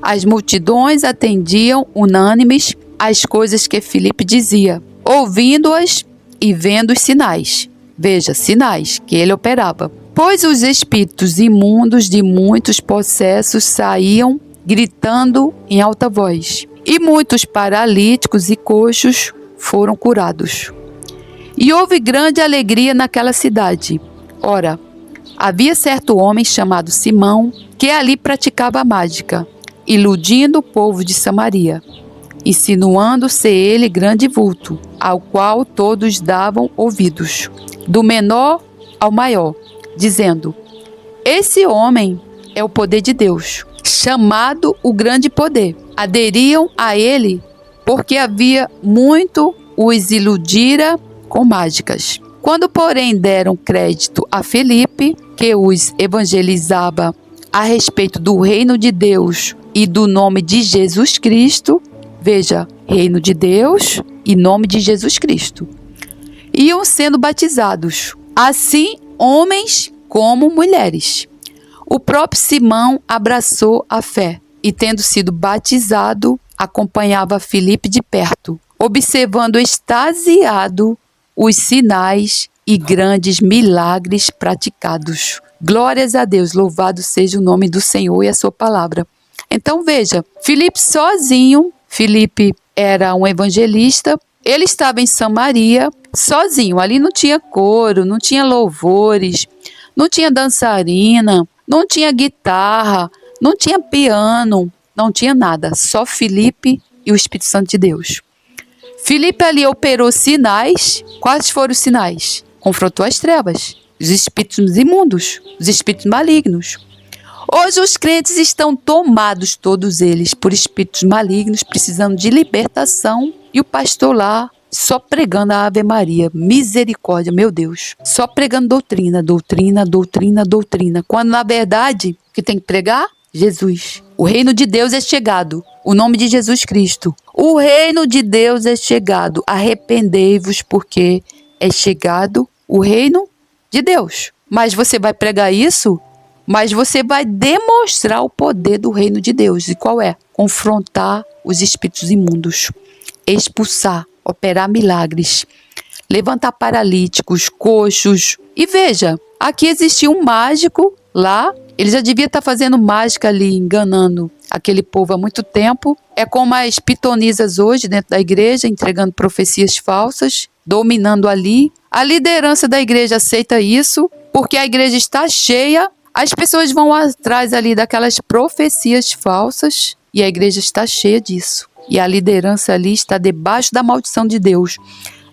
As multidões atendiam unânimes às coisas que Filipe dizia, ouvindo-as e vendo os sinais. Veja, sinais que ele operava. Pois os espíritos imundos de muitos possessos saíam gritando em alta voz. E muitos paralíticos e coxos foram curados. E houve grande alegria naquela cidade. Ora, havia certo homem chamado Simão, que ali praticava a mágica, iludindo o povo de Samaria, insinuando ser ele grande vulto, ao qual todos davam ouvidos, do menor ao maior, dizendo: esse homem é o poder de Deus. chamado o grande poder. Aderiam a ele porque havia muito os iludira com mágicas. Quando, porém, deram crédito a Filipe, que os evangelizava a respeito do reino de Deus e do nome de Jesus Cristo, veja, reino de Deus e nome de Jesus Cristo, iam sendo batizados, assim homens como mulheres. O próprio Simão abraçou a fé e, tendo sido batizado, acompanhava Filipe de perto, observando extasiado os sinais e grandes milagres praticados. Glórias a Deus, louvado seja o nome do Senhor e a sua palavra. Então veja, Filipe sozinho, Filipe era um evangelista, ele estava em Samaria sozinho, ali não tinha coro, não tinha louvores, não tinha dançarina, não tinha guitarra, não tinha piano, não tinha nada, só Filipe e o Espírito Santo de Deus. Filipe ali operou sinais. Quais foram os sinais? Confrontou as trevas, os espíritos imundos, os espíritos malignos. Hoje os crentes estão tomados, todos eles, por espíritos malignos, precisando de libertação, e o pastor lá só pregando a Ave Maria, misericórdia, meu Deus, só pregando doutrina, doutrina, doutrina, doutrina, quando na verdade o que tem que pregar? Jesus. O reino de Deus é chegado, o nome de Jesus Cristo. O reino de Deus é chegado, arrependei-vos porque é chegado o reino de Deus. Mas você vai pregar isso? Mas você vai demonstrar o poder do reino de Deus. E qual é? Confrontar os espíritos imundos, expulsar, operar milagres, levantar paralíticos, coxos. E veja, aqui existia um mágico lá, ele já devia estar fazendo mágica ali, enganando aquele povo há muito tempo. É como as pitonisas hoje dentro da igreja, entregando profecias falsas, dominando ali. A liderança da igreja aceita isso, porque a igreja está cheia. As pessoas vão atrás ali daquelas profecias falsas e a igreja está cheia disso. E a liderança ali está debaixo da maldição de Deus.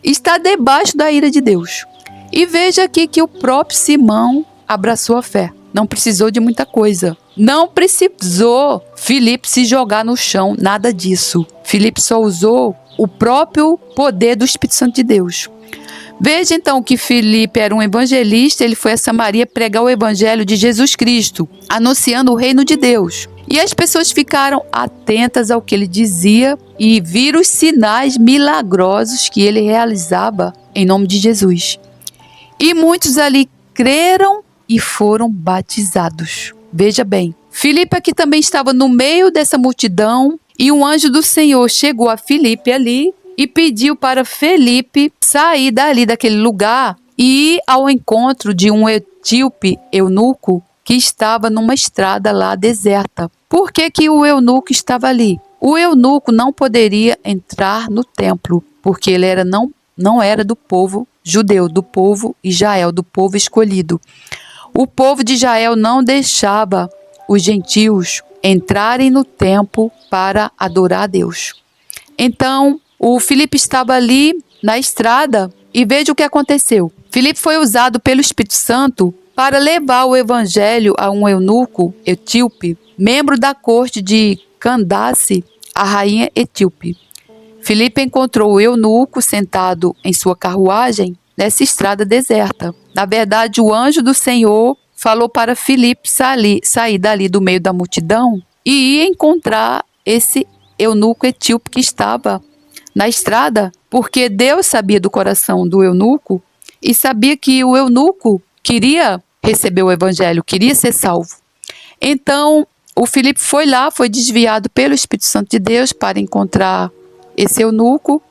Está debaixo da ira de Deus. E veja aqui que o próprio Simão abraçou a fé. Não precisou de muita coisa. Não precisou Filipe se jogar no chão, nada disso. Filipe só usou o próprio poder do Espírito Santo de Deus. Veja então que Filipe era um evangelista, ele foi a Samaria pregar o evangelho de Jesus Cristo, anunciando o reino de Deus. E as pessoas ficaram atentas ao que ele dizia e viram os sinais milagrosos que ele realizava em nome de Jesus. E muitos ali creram e foram batizados. Veja bem, Filipe aqui também estava no meio dessa multidão e um anjo do Senhor chegou a Filipe ali e pediu para Filipe sair dali daquele lugar e ir ao encontro de um etíope eunuco que estava numa estrada lá deserta. Por que que o eunuco estava ali? O eunuco não poderia entrar no templo, porque ele não era do povo judeu, do povo Israel, do povo escolhido. O povo de Israel não deixava os gentios entrarem no templo para adorar a Deus. Então, o Filipe estava ali na estrada e veja o que aconteceu. Filipe foi usado pelo Espírito Santo para levar o evangelho a um eunuco etíope, membro da corte de Candace, a rainha etíope. Filipe encontrou o eunuco sentado em sua carruagem nessa estrada deserta. Na verdade, o anjo do Senhor falou para Filipe sair dali do meio da multidão e ir encontrar esse eunuco etíope que estava na estrada, porque Deus sabia do coração do eunuco e sabia que o eunuco queria receber o evangelho, queria ser salvo. Então, o Filipe foi lá, foi desviado pelo Espírito Santo de Deus para encontrar esse eunuco,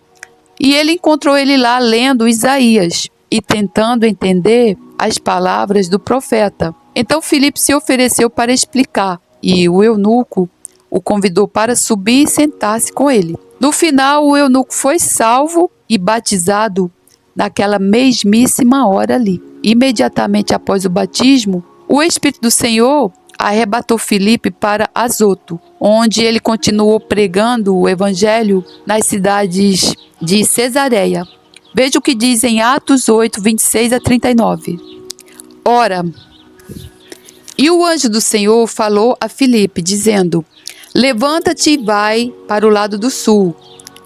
e ele encontrou ele lá lendo Isaías e tentando entender as palavras do profeta. Então Filipe se ofereceu para explicar, e o eunuco o convidou para subir e sentar-se com ele. No final, o eunuco foi salvo e batizado naquela mesmíssima hora ali. Imediatamente após o batismo, o Espírito do Senhor arrebatou Filipe para Azoto, onde ele continuou pregando o evangelho nas cidades de Cesareia. Veja o que diz em Atos 8, 26 a 39. Ora, E o anjo do Senhor falou a Filipe, dizendo: levanta-te e vai para o lado do sul,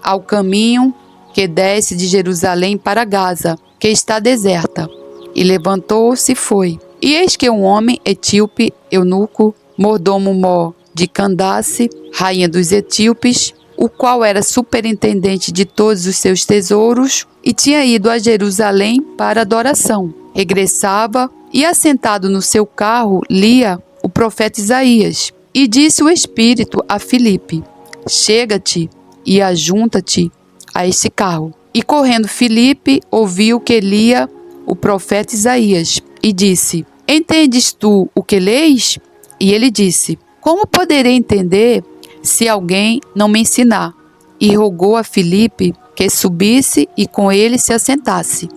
ao caminho que desce de Jerusalém para Gaza, que está deserta. E levantou-se e foi. E eis que um homem etíope, eunuco, mordomo de Candace, rainha dos etíopes, o qual era superintendente de todos os seus tesouros, e tinha ido a Jerusalém para adoração. Regressava e, assentado no seu carro, lia o profeta Isaías. E disse o Espírito a Filipe: chega-te e ajunta-te a este carro. E correndo Filipe, ouviu que lia o profeta Isaías, e disse: entendes tu o que leis? E ele disse: como poderei entender se alguém não me ensinar? E rogou a Filipe que subisse e com ele se assentasse.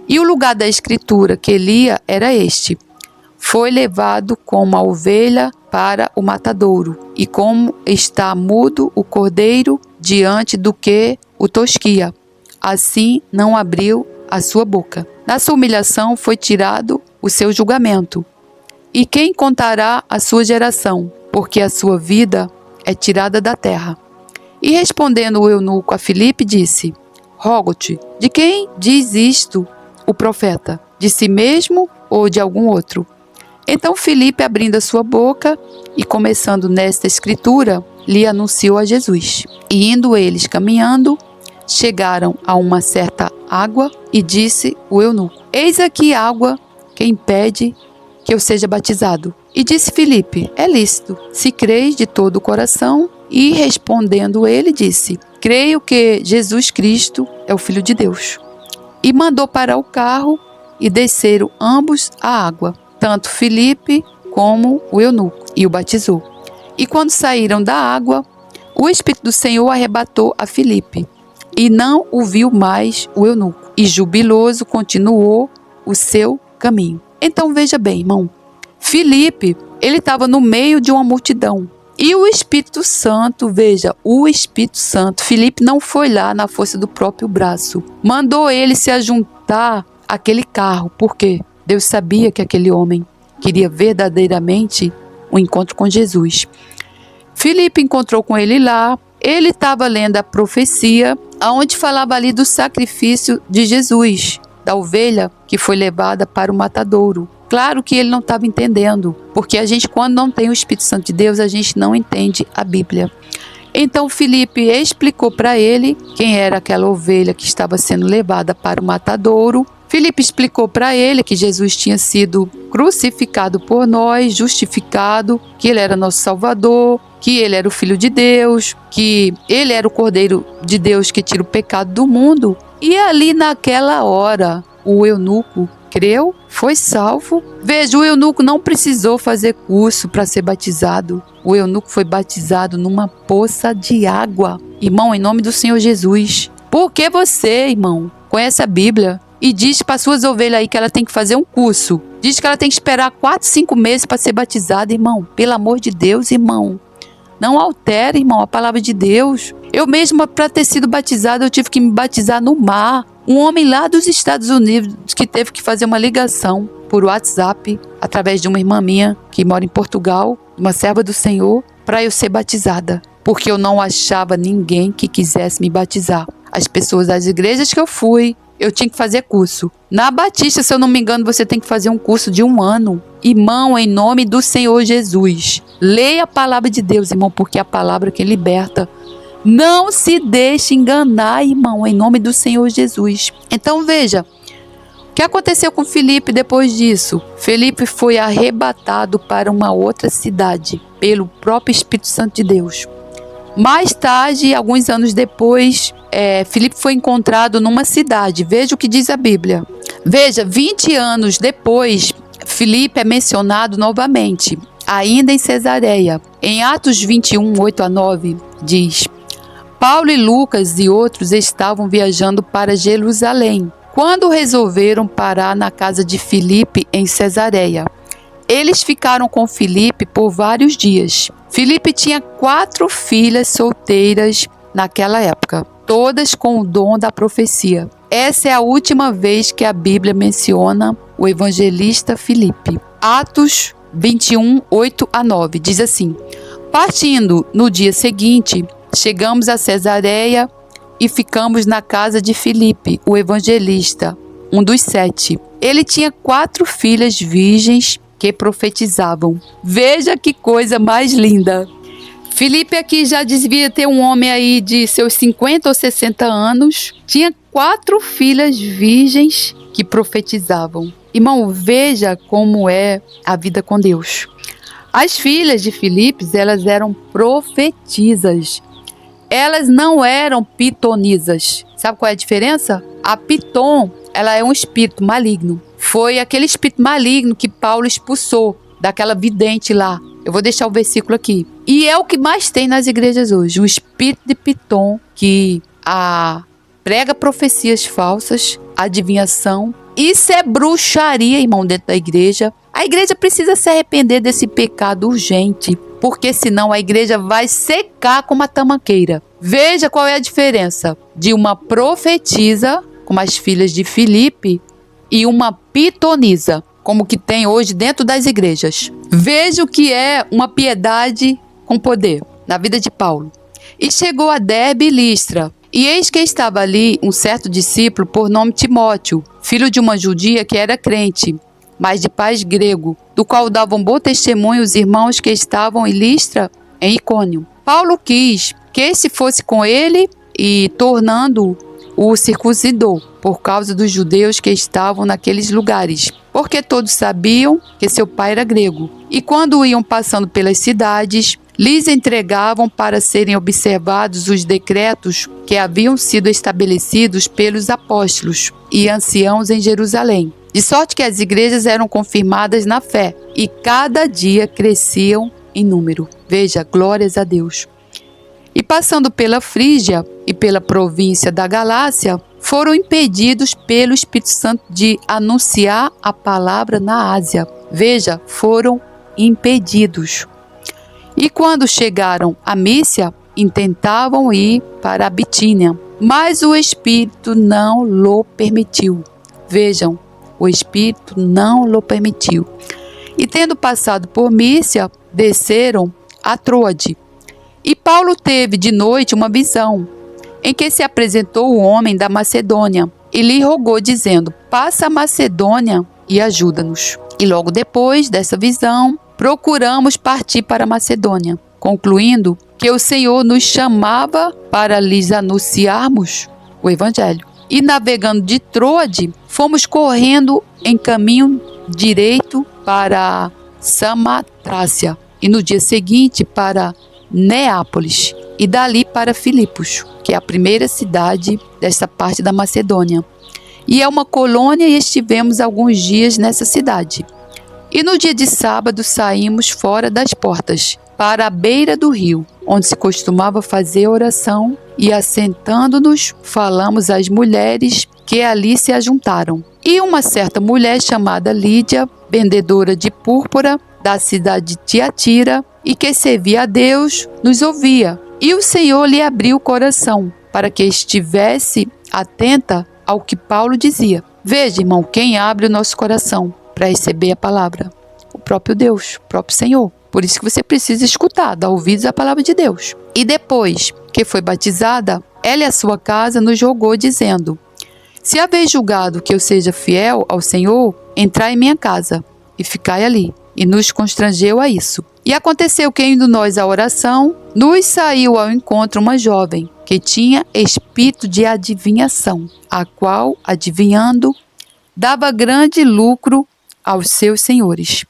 E o lugar da escritura que lia era este: foi levado como a ovelha para o matadouro, e como está mudo o cordeiro diante do que o tosquia, assim não abriu a sua boca. Da sua humilhação foi tirado o seu julgamento. E quem contará a sua geração? Porque a sua vida é tirada da terra. E respondendo o eunuco a Filipe, disse: rogo-te, de quem diz isto o profeta? De si mesmo ou de algum outro? Então Filipe, abrindo a sua boca e começando nesta escritura, lhe anunciou a Jesus. E indo eles caminhando, chegaram a uma certa água, e disse o eunuco: eis aqui água que impede que eu seja batizado. E disse Filipe: é lícito, se creis de todo o coração. E respondendo ele, disse: creio que Jesus Cristo é o Filho de Deus. E mandou parar o carro, e desceram ambos à água, tanto Filipe como o eunuco, e o batizou. E quando saíram da água, o Espírito do Senhor arrebatou a Filipe, e não o viu mais o eunuco, e jubiloso continuou o seu caminho. Então veja bem, irmão, Filipe, ele estava no meio de uma multidão, e o Espírito Santo, veja, o Espírito Santo, Filipe não foi lá na força do próprio braço, mandou ele se ajuntar àquele carro, porque Deus sabia que aquele homem queria verdadeiramente um encontro com Jesus. Filipe encontrou com ele lá. Ele estava lendo a profecia, onde falava ali do sacrifício de Jesus, da ovelha que foi levada para o matadouro. Claro que ele não estava entendendo, porque a gente, quando não tem o Espírito Santo de Deus, a gente não entende a Bíblia. Então Filipe explicou para ele quem era aquela ovelha que estava sendo levada para o matadouro. Filipe explicou para ele que Jesus tinha sido crucificado por nós, justificado, que ele era nosso Salvador, que ele era o Filho de Deus, que ele era o Cordeiro de Deus que tira o pecado do mundo. E ali naquela hora, o eunuco creu, foi salvo. Veja, o eunuco não precisou fazer curso para ser batizado. O eunuco foi batizado numa poça de água. Irmão, em nome do Senhor Jesus. Porque você, irmão, conhece a Bíblia e diz para suas ovelhas aí que ela tem que fazer um curso. Diz que ela tem que esperar 4, 5 meses para ser batizada, irmão. Pelo amor de Deus, irmão. Não altere, irmão, a palavra de Deus. Eu mesma, para ter sido batizada, eu tive que me batizar no mar. Um homem lá dos Estados Unidos que teve que fazer uma ligação por WhatsApp, através de uma irmã minha que mora em Portugal, uma serva do Senhor, para eu ser batizada. Porque eu não achava ninguém que quisesse me batizar. As pessoas das igrejas que eu fui, eu tinha que fazer curso. Na Batista, se eu não me engano, você tem que fazer um curso de 1 ano. Irmão, em nome do Senhor Jesus, leia a palavra de Deus, irmão, porque é a palavra que liberta. Não se deixe enganar, irmão, em nome do Senhor Jesus. Então veja, o que aconteceu com Filipe depois disso? Filipe foi arrebatado para uma outra cidade, pelo próprio Espírito Santo de Deus. Mais tarde, alguns anos depois, Filipe foi encontrado numa cidade. Veja o que diz a Bíblia. Veja, 20 anos depois, Filipe é mencionado novamente, ainda em Cesareia. Em Atos 21, 8-9, diz: Paulo e Lucas e outros estavam viajando para Jerusalém, quando resolveram parar na casa de Filipe em Cesareia. Eles ficaram com Filipe por vários dias. Filipe tinha 4 filhas solteiras naquela época, todas com o dom da profecia. Essa é a última vez que a Bíblia menciona o evangelista Filipe. Atos 21, 8 a 9. Diz assim: partindo no dia seguinte, chegamos a Cesareia e ficamos na casa de Filipe, o evangelista, um dos 7. Ele tinha 4 filhas virgens que profetizavam. Veja que coisa mais linda! Filipe aqui já devia ter um homem aí de seus 50 ou 60 anos. Tinha 4 filhas virgens que profetizavam. Irmão, veja como é a vida com Deus. As filhas de Filipe, elas eram profetisas. Elas não eram pitonisas. Sabe qual é a diferença? A piton, ela é um espírito maligno. Foi aquele espírito maligno que Paulo expulsou daquela vidente lá. Eu vou deixar o versículo aqui. E é o que mais tem nas igrejas hoje. O espírito de piton que prega profecias falsas, adivinhação. Isso é bruxaria, irmão, dentro da igreja. A igreja precisa se arrepender desse pecado urgente, porque senão a igreja vai secar como a tamanqueira. Veja qual é a diferença de uma profetisa, como as filhas de Filipe, e uma pitonisa, como que tem hoje dentro das igrejas. Veja o que é uma piedade com poder na vida de Paulo. E chegou a Derbe e Listra, e eis que estava ali um certo discípulo por nome Timóteo, filho de uma judia que era crente, mas de pais grego, do qual davam bom testemunho os irmãos que estavam em Listra, em Icônio. Paulo quis que esse fosse com ele e, tornando-o, circuncidou, por causa dos judeus que estavam naqueles lugares, porque todos sabiam que seu pai era grego. E quando iam passando pelas cidades, lhes entregavam para serem observados os decretos que haviam sido estabelecidos pelos apóstolos e anciãos em Jerusalém. De sorte que as igrejas eram confirmadas na fé e cada dia cresciam em número. Veja, glórias a Deus. E passando pela Frígia e pela província da Galácia, foram impedidos pelo Espírito Santo de anunciar a palavra na Ásia. Veja, foram impedidos. E quando chegaram a Mísia, intentavam ir para a Bitínia, mas o Espírito não lhe permitiu. Vejam, o Espírito não lhe permitiu. E tendo passado por Mísia, desceram a Troade. E Paulo teve de noite uma visão, em que se apresentou o homem da Macedônia, e lhe rogou, dizendo: passa a Macedônia e ajuda-nos. E logo depois dessa visão, procuramos partir para a Macedônia, concluindo que o Senhor nos chamava para lhes anunciarmos o Evangelho. E navegando de Troade, fomos correndo em caminho direito para Samatrácia, e no dia seguinte para Neápolis, e dali para Filipos, que é a primeira cidade desta parte da Macedônia. E é uma colônia, e estivemos alguns dias nessa cidade. E no dia de sábado saímos fora das portas, para a beira do rio, onde se costumava fazer oração, e assentando-nos, falamos às mulheres que ali se ajuntaram. E uma certa mulher chamada Lídia, vendedora de púrpura, da cidade de Tiatira, e que servia a Deus, nos ouvia. E o Senhor lhe abriu o coração, para que estivesse atenta ao que Paulo dizia. Veja, irmão, quem abre o nosso coração para receber a palavra? O próprio Deus, o próprio Senhor. Por isso que você precisa escutar, dar ouvidos à palavra de Deus. E depois que foi batizada, ela e a sua casa nos rogou, dizendo: se haveis julgado que eu seja fiel ao Senhor, entrai em minha casa e ficai ali. E nos constrangeu a isso. E aconteceu que, indo nós à oração, nos saiu ao encontro uma jovem que tinha espírito de adivinhação, a qual, adivinhando, dava grande lucro aos seus senhores.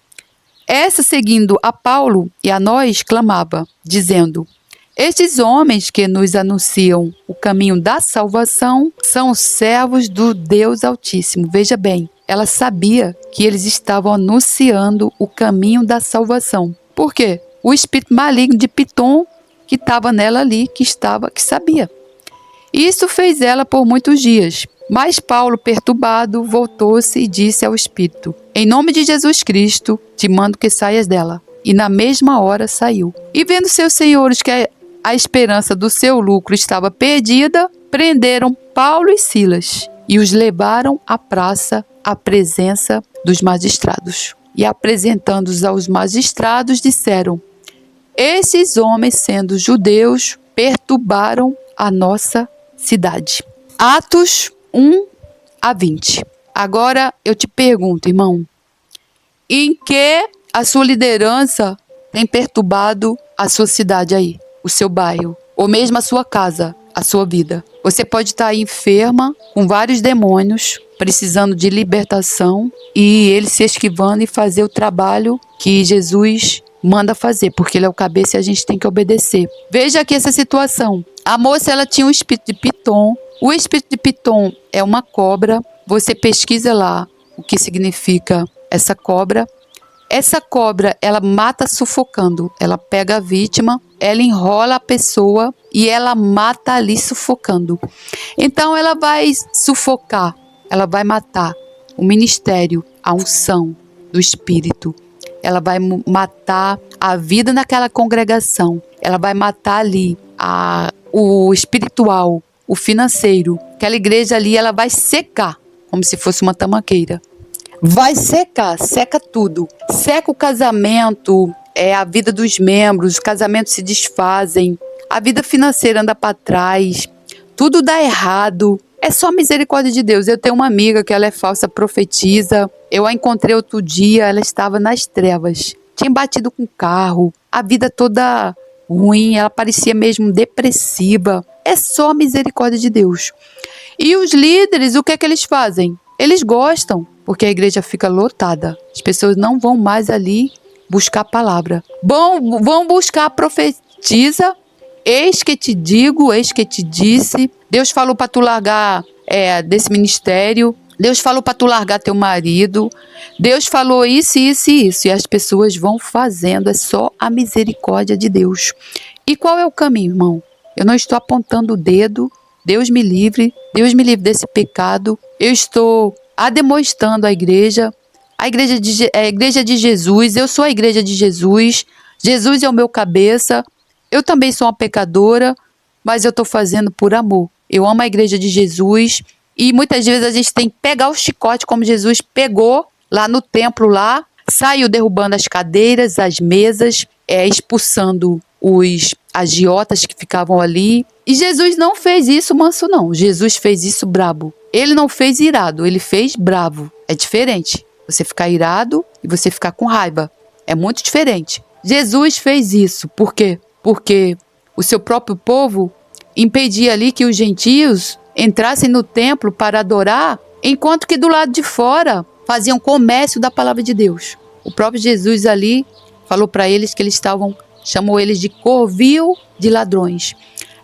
Essa, seguindo a Paulo e a nós, clamava, dizendo: estes homens que nos anunciam o caminho da salvação são servos do Deus Altíssimo. Veja bem, ela sabia que eles estavam anunciando o caminho da salvação. Por quê? O espírito maligno de Pitom que estava nela ali, que sabia. Isso fez ela por muitos dias. Mas Paulo, perturbado, voltou-se e disse ao espírito: em nome de Jesus Cristo, te mando que saias dela. E na mesma hora saiu. E vendo seus senhores que a esperança do seu lucro estava perdida, prenderam Paulo e Silas e os levaram à praça, à presença dos magistrados. e apresentando-os aos magistrados, disseram: estes homens, sendo judeus, perturbaram a nossa cidade. Atos 1-20. Agora eu te pergunto, irmão, em que a sua liderança tem perturbado a sua cidade aí, o seu bairro, ou mesmo a sua casa, a sua vida? Você pode estar aí enferma, com vários demônios, precisando de libertação, e ele se esquivando e fazer o trabalho que Jesus manda fazer, porque ele é o cabeça e a gente tem que obedecer. Veja aqui essa situação. A moça, ela tinha um espírito de Piton. O espírito de Piton é uma cobra. Você pesquisa lá o que significa essa cobra. Essa cobra, ela mata sufocando. Ela pega a vítima, ela enrola a pessoa e ela mata ali sufocando. Então ela vai sufocar, ela vai matar o ministério, a unção do Espírito. Ela vai matar a vida naquela congregação. Ela vai matar ali o espiritual, o financeiro. Aquela igreja ali, ela vai secar, como se fosse uma tamaqueira. Vai secar, seca tudo. Seca o casamento, a vida dos membros, os casamentos se desfazem, a vida financeira anda para trás, tudo dá errado. É só a misericórdia de Deus. Eu tenho uma amiga que ela é falsa profetisa. Eu a encontrei outro dia, ela estava nas trevas. Tinha batido com o carro, a vida toda ruim, ela parecia mesmo depressiva. É só a misericórdia de Deus. E os líderes, o que é que eles fazem? Eles gostam, porque a igreja fica lotada. As pessoas não vão mais ali buscar a palavra. Vão buscar a profetisa. Eis que te digo, eis que te disse. Deus falou para tu largar desse ministério. Deus falou para tu largar teu marido. Deus falou isso, isso e isso. E as pessoas vão fazendo. É só a misericórdia de Deus. E qual é o caminho, irmão? Eu não estou apontando o dedo. Deus me livre desse pecado. Eu estou ademostrando a igreja de Jesus. Eu sou a igreja de Jesus. Jesus é o meu cabeça. Eu também sou uma pecadora, mas eu estou fazendo por amor. Eu amo a igreja de Jesus e muitas vezes a gente tem que pegar o chicote como Jesus pegou lá no templo lá, saiu derrubando as cadeiras, as mesas, expulsando os agiotas que ficavam ali. E Jesus não fez isso manso não, Jesus fez isso brabo. Ele não fez irado, ele fez bravo. É diferente, você ficar irado e você ficar com raiva. É muito diferente. Jesus fez isso, por quê? Porque o seu próprio povo impedia ali que os gentios entrassem no templo para adorar, enquanto que do lado de fora faziam comércio da palavra de Deus. O próprio Jesus ali falou para eles que chamou eles de covil de ladrões.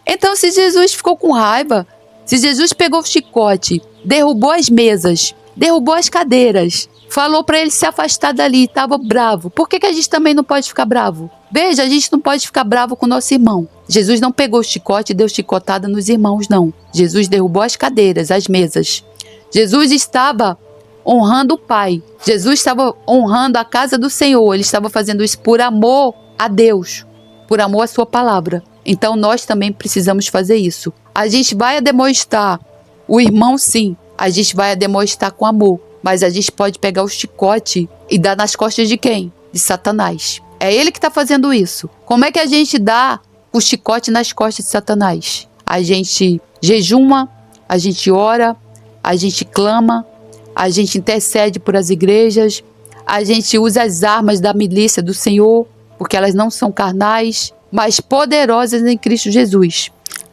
Então, se Jesus ficou com raiva, se Jesus pegou o chicote, derrubou as mesas, derrubou as cadeiras, falou para ele se afastar dali, estava bravo. Por que a gente também não pode ficar bravo? Veja, a gente não pode ficar bravo com o nosso irmão. Jesus não pegou o chicote e deu chicotada nos irmãos, não. Jesus derrubou as cadeiras, as mesas. Jesus estava honrando o Pai. Jesus estava honrando a casa do Senhor. Ele estava fazendo isso por amor a Deus, por amor à sua palavra. Então nós também precisamos fazer isso. A gente vai demonstrar o irmão, sim. A gente vai demonstrar com amor. Mas a gente pode pegar o chicote e dar nas costas de quem? De Satanás. É ele que está fazendo isso. Como é que a gente dá o chicote nas costas de Satanás? A gente jejuma, a gente ora, a gente clama, a gente intercede por as igrejas, a gente usa as armas da milícia do Senhor, porque elas não são carnais, mas poderosas em Cristo Jesus.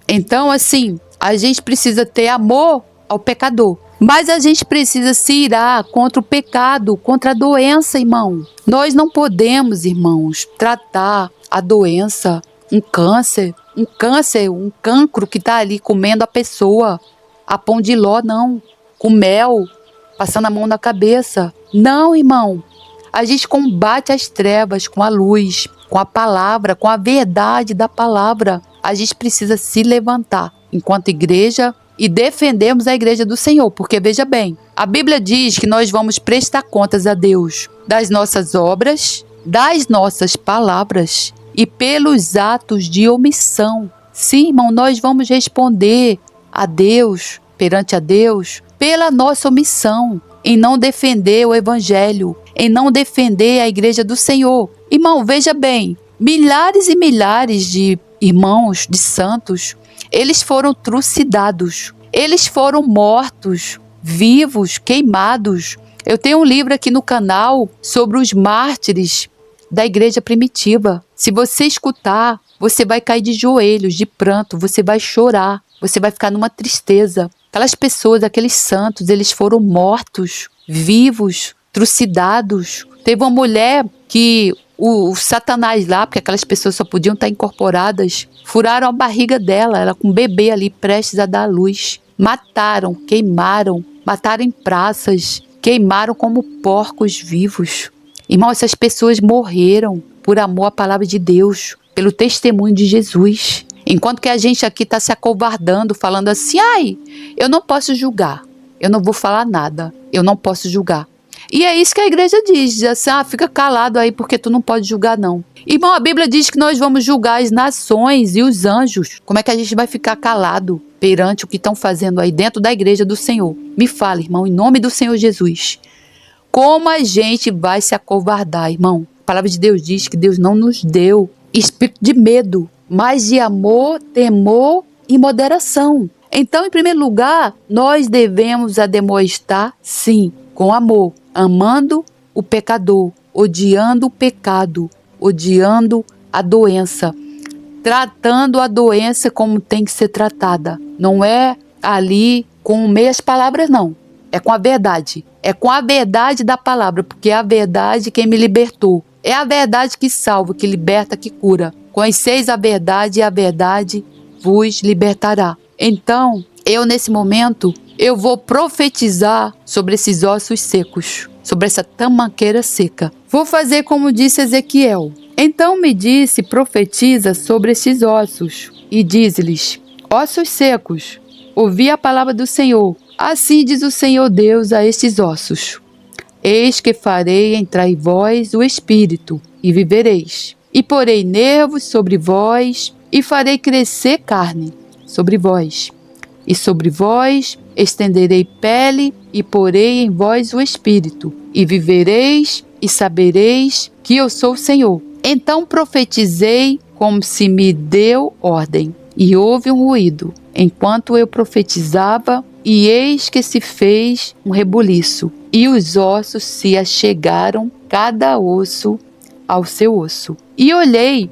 Então, assim, a gente precisa ter amor ao pecador. Mas a gente precisa se irar contra o pecado, contra a doença, irmão. Nós não podemos, irmãos, tratar a doença, um cancro que está ali comendo a pessoa, a pão de ló, não. Com mel, passando a mão na cabeça. Não, irmão. A gente combate as trevas com a luz, com a palavra, com a verdade da palavra. A gente precisa se levantar enquanto igreja e defendermos a igreja do Senhor, porque veja bem, a Bíblia diz que nós vamos prestar contas a Deus das nossas obras, das nossas palavras e pelos atos de omissão. Sim, irmão, nós vamos responder a Deus, perante a Deus, pela nossa omissão. em não defender o evangelho, em não defender a igreja do Senhor. Irmão, veja bem, milhares e milhares de irmãos, de santos, eles foram trucidados, eles foram mortos, vivos, queimados. Eu tenho um livro aqui no canal sobre os mártires da igreja primitiva. Se você escutar, você vai cair de joelhos, de pranto, você vai chorar, você vai ficar numa tristeza. Aquelas pessoas, aqueles santos, eles foram mortos, vivos, trucidados. Teve uma mulher que o Satanás lá, porque aquelas pessoas só podiam estar incorporadas, furaram a barriga dela, ela com um bebê ali prestes a dar à luz. Mataram, queimaram, mataram em praças, queimaram como porcos vivos. Irmão, essas pessoas morreram por amor à palavra de Deus, pelo testemunho de Jesus. Enquanto que a gente aqui está se acovardando, falando assim, ai, eu não posso julgar, eu não vou falar nada, eu não posso julgar. E é isso que a igreja diz assim, fica calado aí porque tu não pode julgar não. Irmão, a Bíblia diz que nós vamos julgar as nações e os anjos. Como é que a gente vai ficar calado perante o que estão fazendo aí dentro da igreja do Senhor? Me fala, irmão, em nome do Senhor Jesus. Como a gente vai se acovardar, irmão? A palavra de Deus diz que Deus não nos deu espírito de medo, mas de amor, temor e moderação. Então, em primeiro lugar, nós devemos ademoestar, sim, com amor, amando o pecador, odiando o pecado, odiando a doença, tratando a doença como tem que ser tratada. Não é ali com meias palavras, não. É com a verdade. É com a verdade da palavra, porque é a verdade quem me libertou. É a verdade que salva, que liberta, que cura. Conheceis a verdade e a verdade vos libertará. Então, eu nesse momento, eu vou profetizar sobre esses ossos secos, sobre essa tamanqueira seca. Vou fazer como disse Ezequiel. Então me disse, profetiza sobre esses ossos e diz-lhes, ossos secos, ouvi a palavra do Senhor. Assim diz o Senhor Deus a estes ossos. Eis que farei entrar em vós o Espírito, e vivereis. E porei nervos sobre vós, e farei crescer carne sobre vós. E sobre vós estenderei pele, e porei em vós o Espírito. E vivereis, e sabereis que eu sou o Senhor. Então profetizei como se me deu ordem. E houve um ruído, enquanto eu profetizava, e eis que se fez um rebuliço, e os ossos se achegaram, cada osso ao seu osso. E olhei,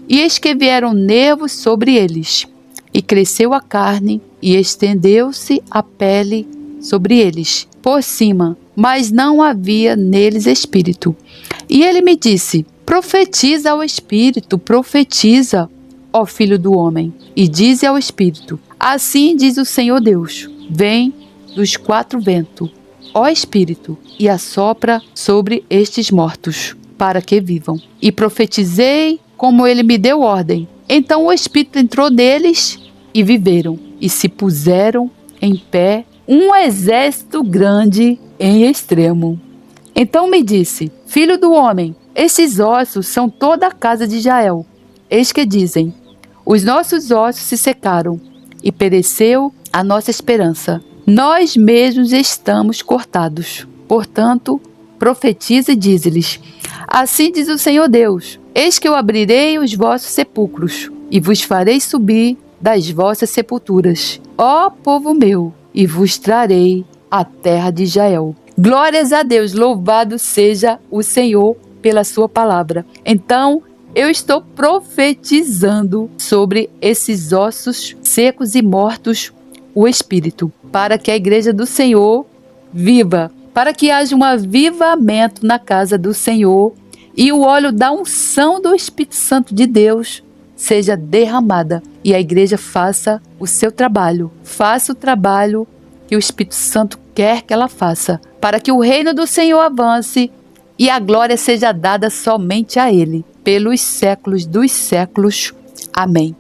e eis que vieram nervos sobre eles, e cresceu a carne, e estendeu-se a pele sobre eles, por cima, mas não havia neles espírito. E ele me disse, profetiza ao Espírito, profetiza, ó Filho do homem, e dize ao Espírito, assim diz o Senhor Deus, vem dos quatro ventos, ó Espírito, e assopra sobre estes mortos, para que vivam. E profetizei como ele me deu ordem. Então o Espírito entrou neles e viveram, e se puseram em pé um exército grande em extremo. Então me disse, Filho do homem, estes ossos são toda a casa de Israel. Eis que dizem, os nossos ossos se secaram, e pereceu a nossa esperança. Nós mesmos estamos cortados. Portanto, profetiza e dize-lhes, assim diz o Senhor Deus, eis que eu abrirei os vossos sepulcros, e vos farei subir das vossas sepulturas, ó povo meu, e vos trarei a terra de Israel. Glórias a Deus, louvado seja o Senhor pela sua palavra. Então, eu estou profetizando sobre esses ossos secos e mortos, o Espírito, para que a igreja do Senhor viva, para que haja um avivamento na casa do Senhor e o óleo da unção do Espírito Santo de Deus seja derramada e a igreja faça o seu trabalho, faça o trabalho que o Espírito Santo quer que ela faça, para que o reino do Senhor avance e a glória seja dada somente a Ele, pelos séculos dos séculos. Amém.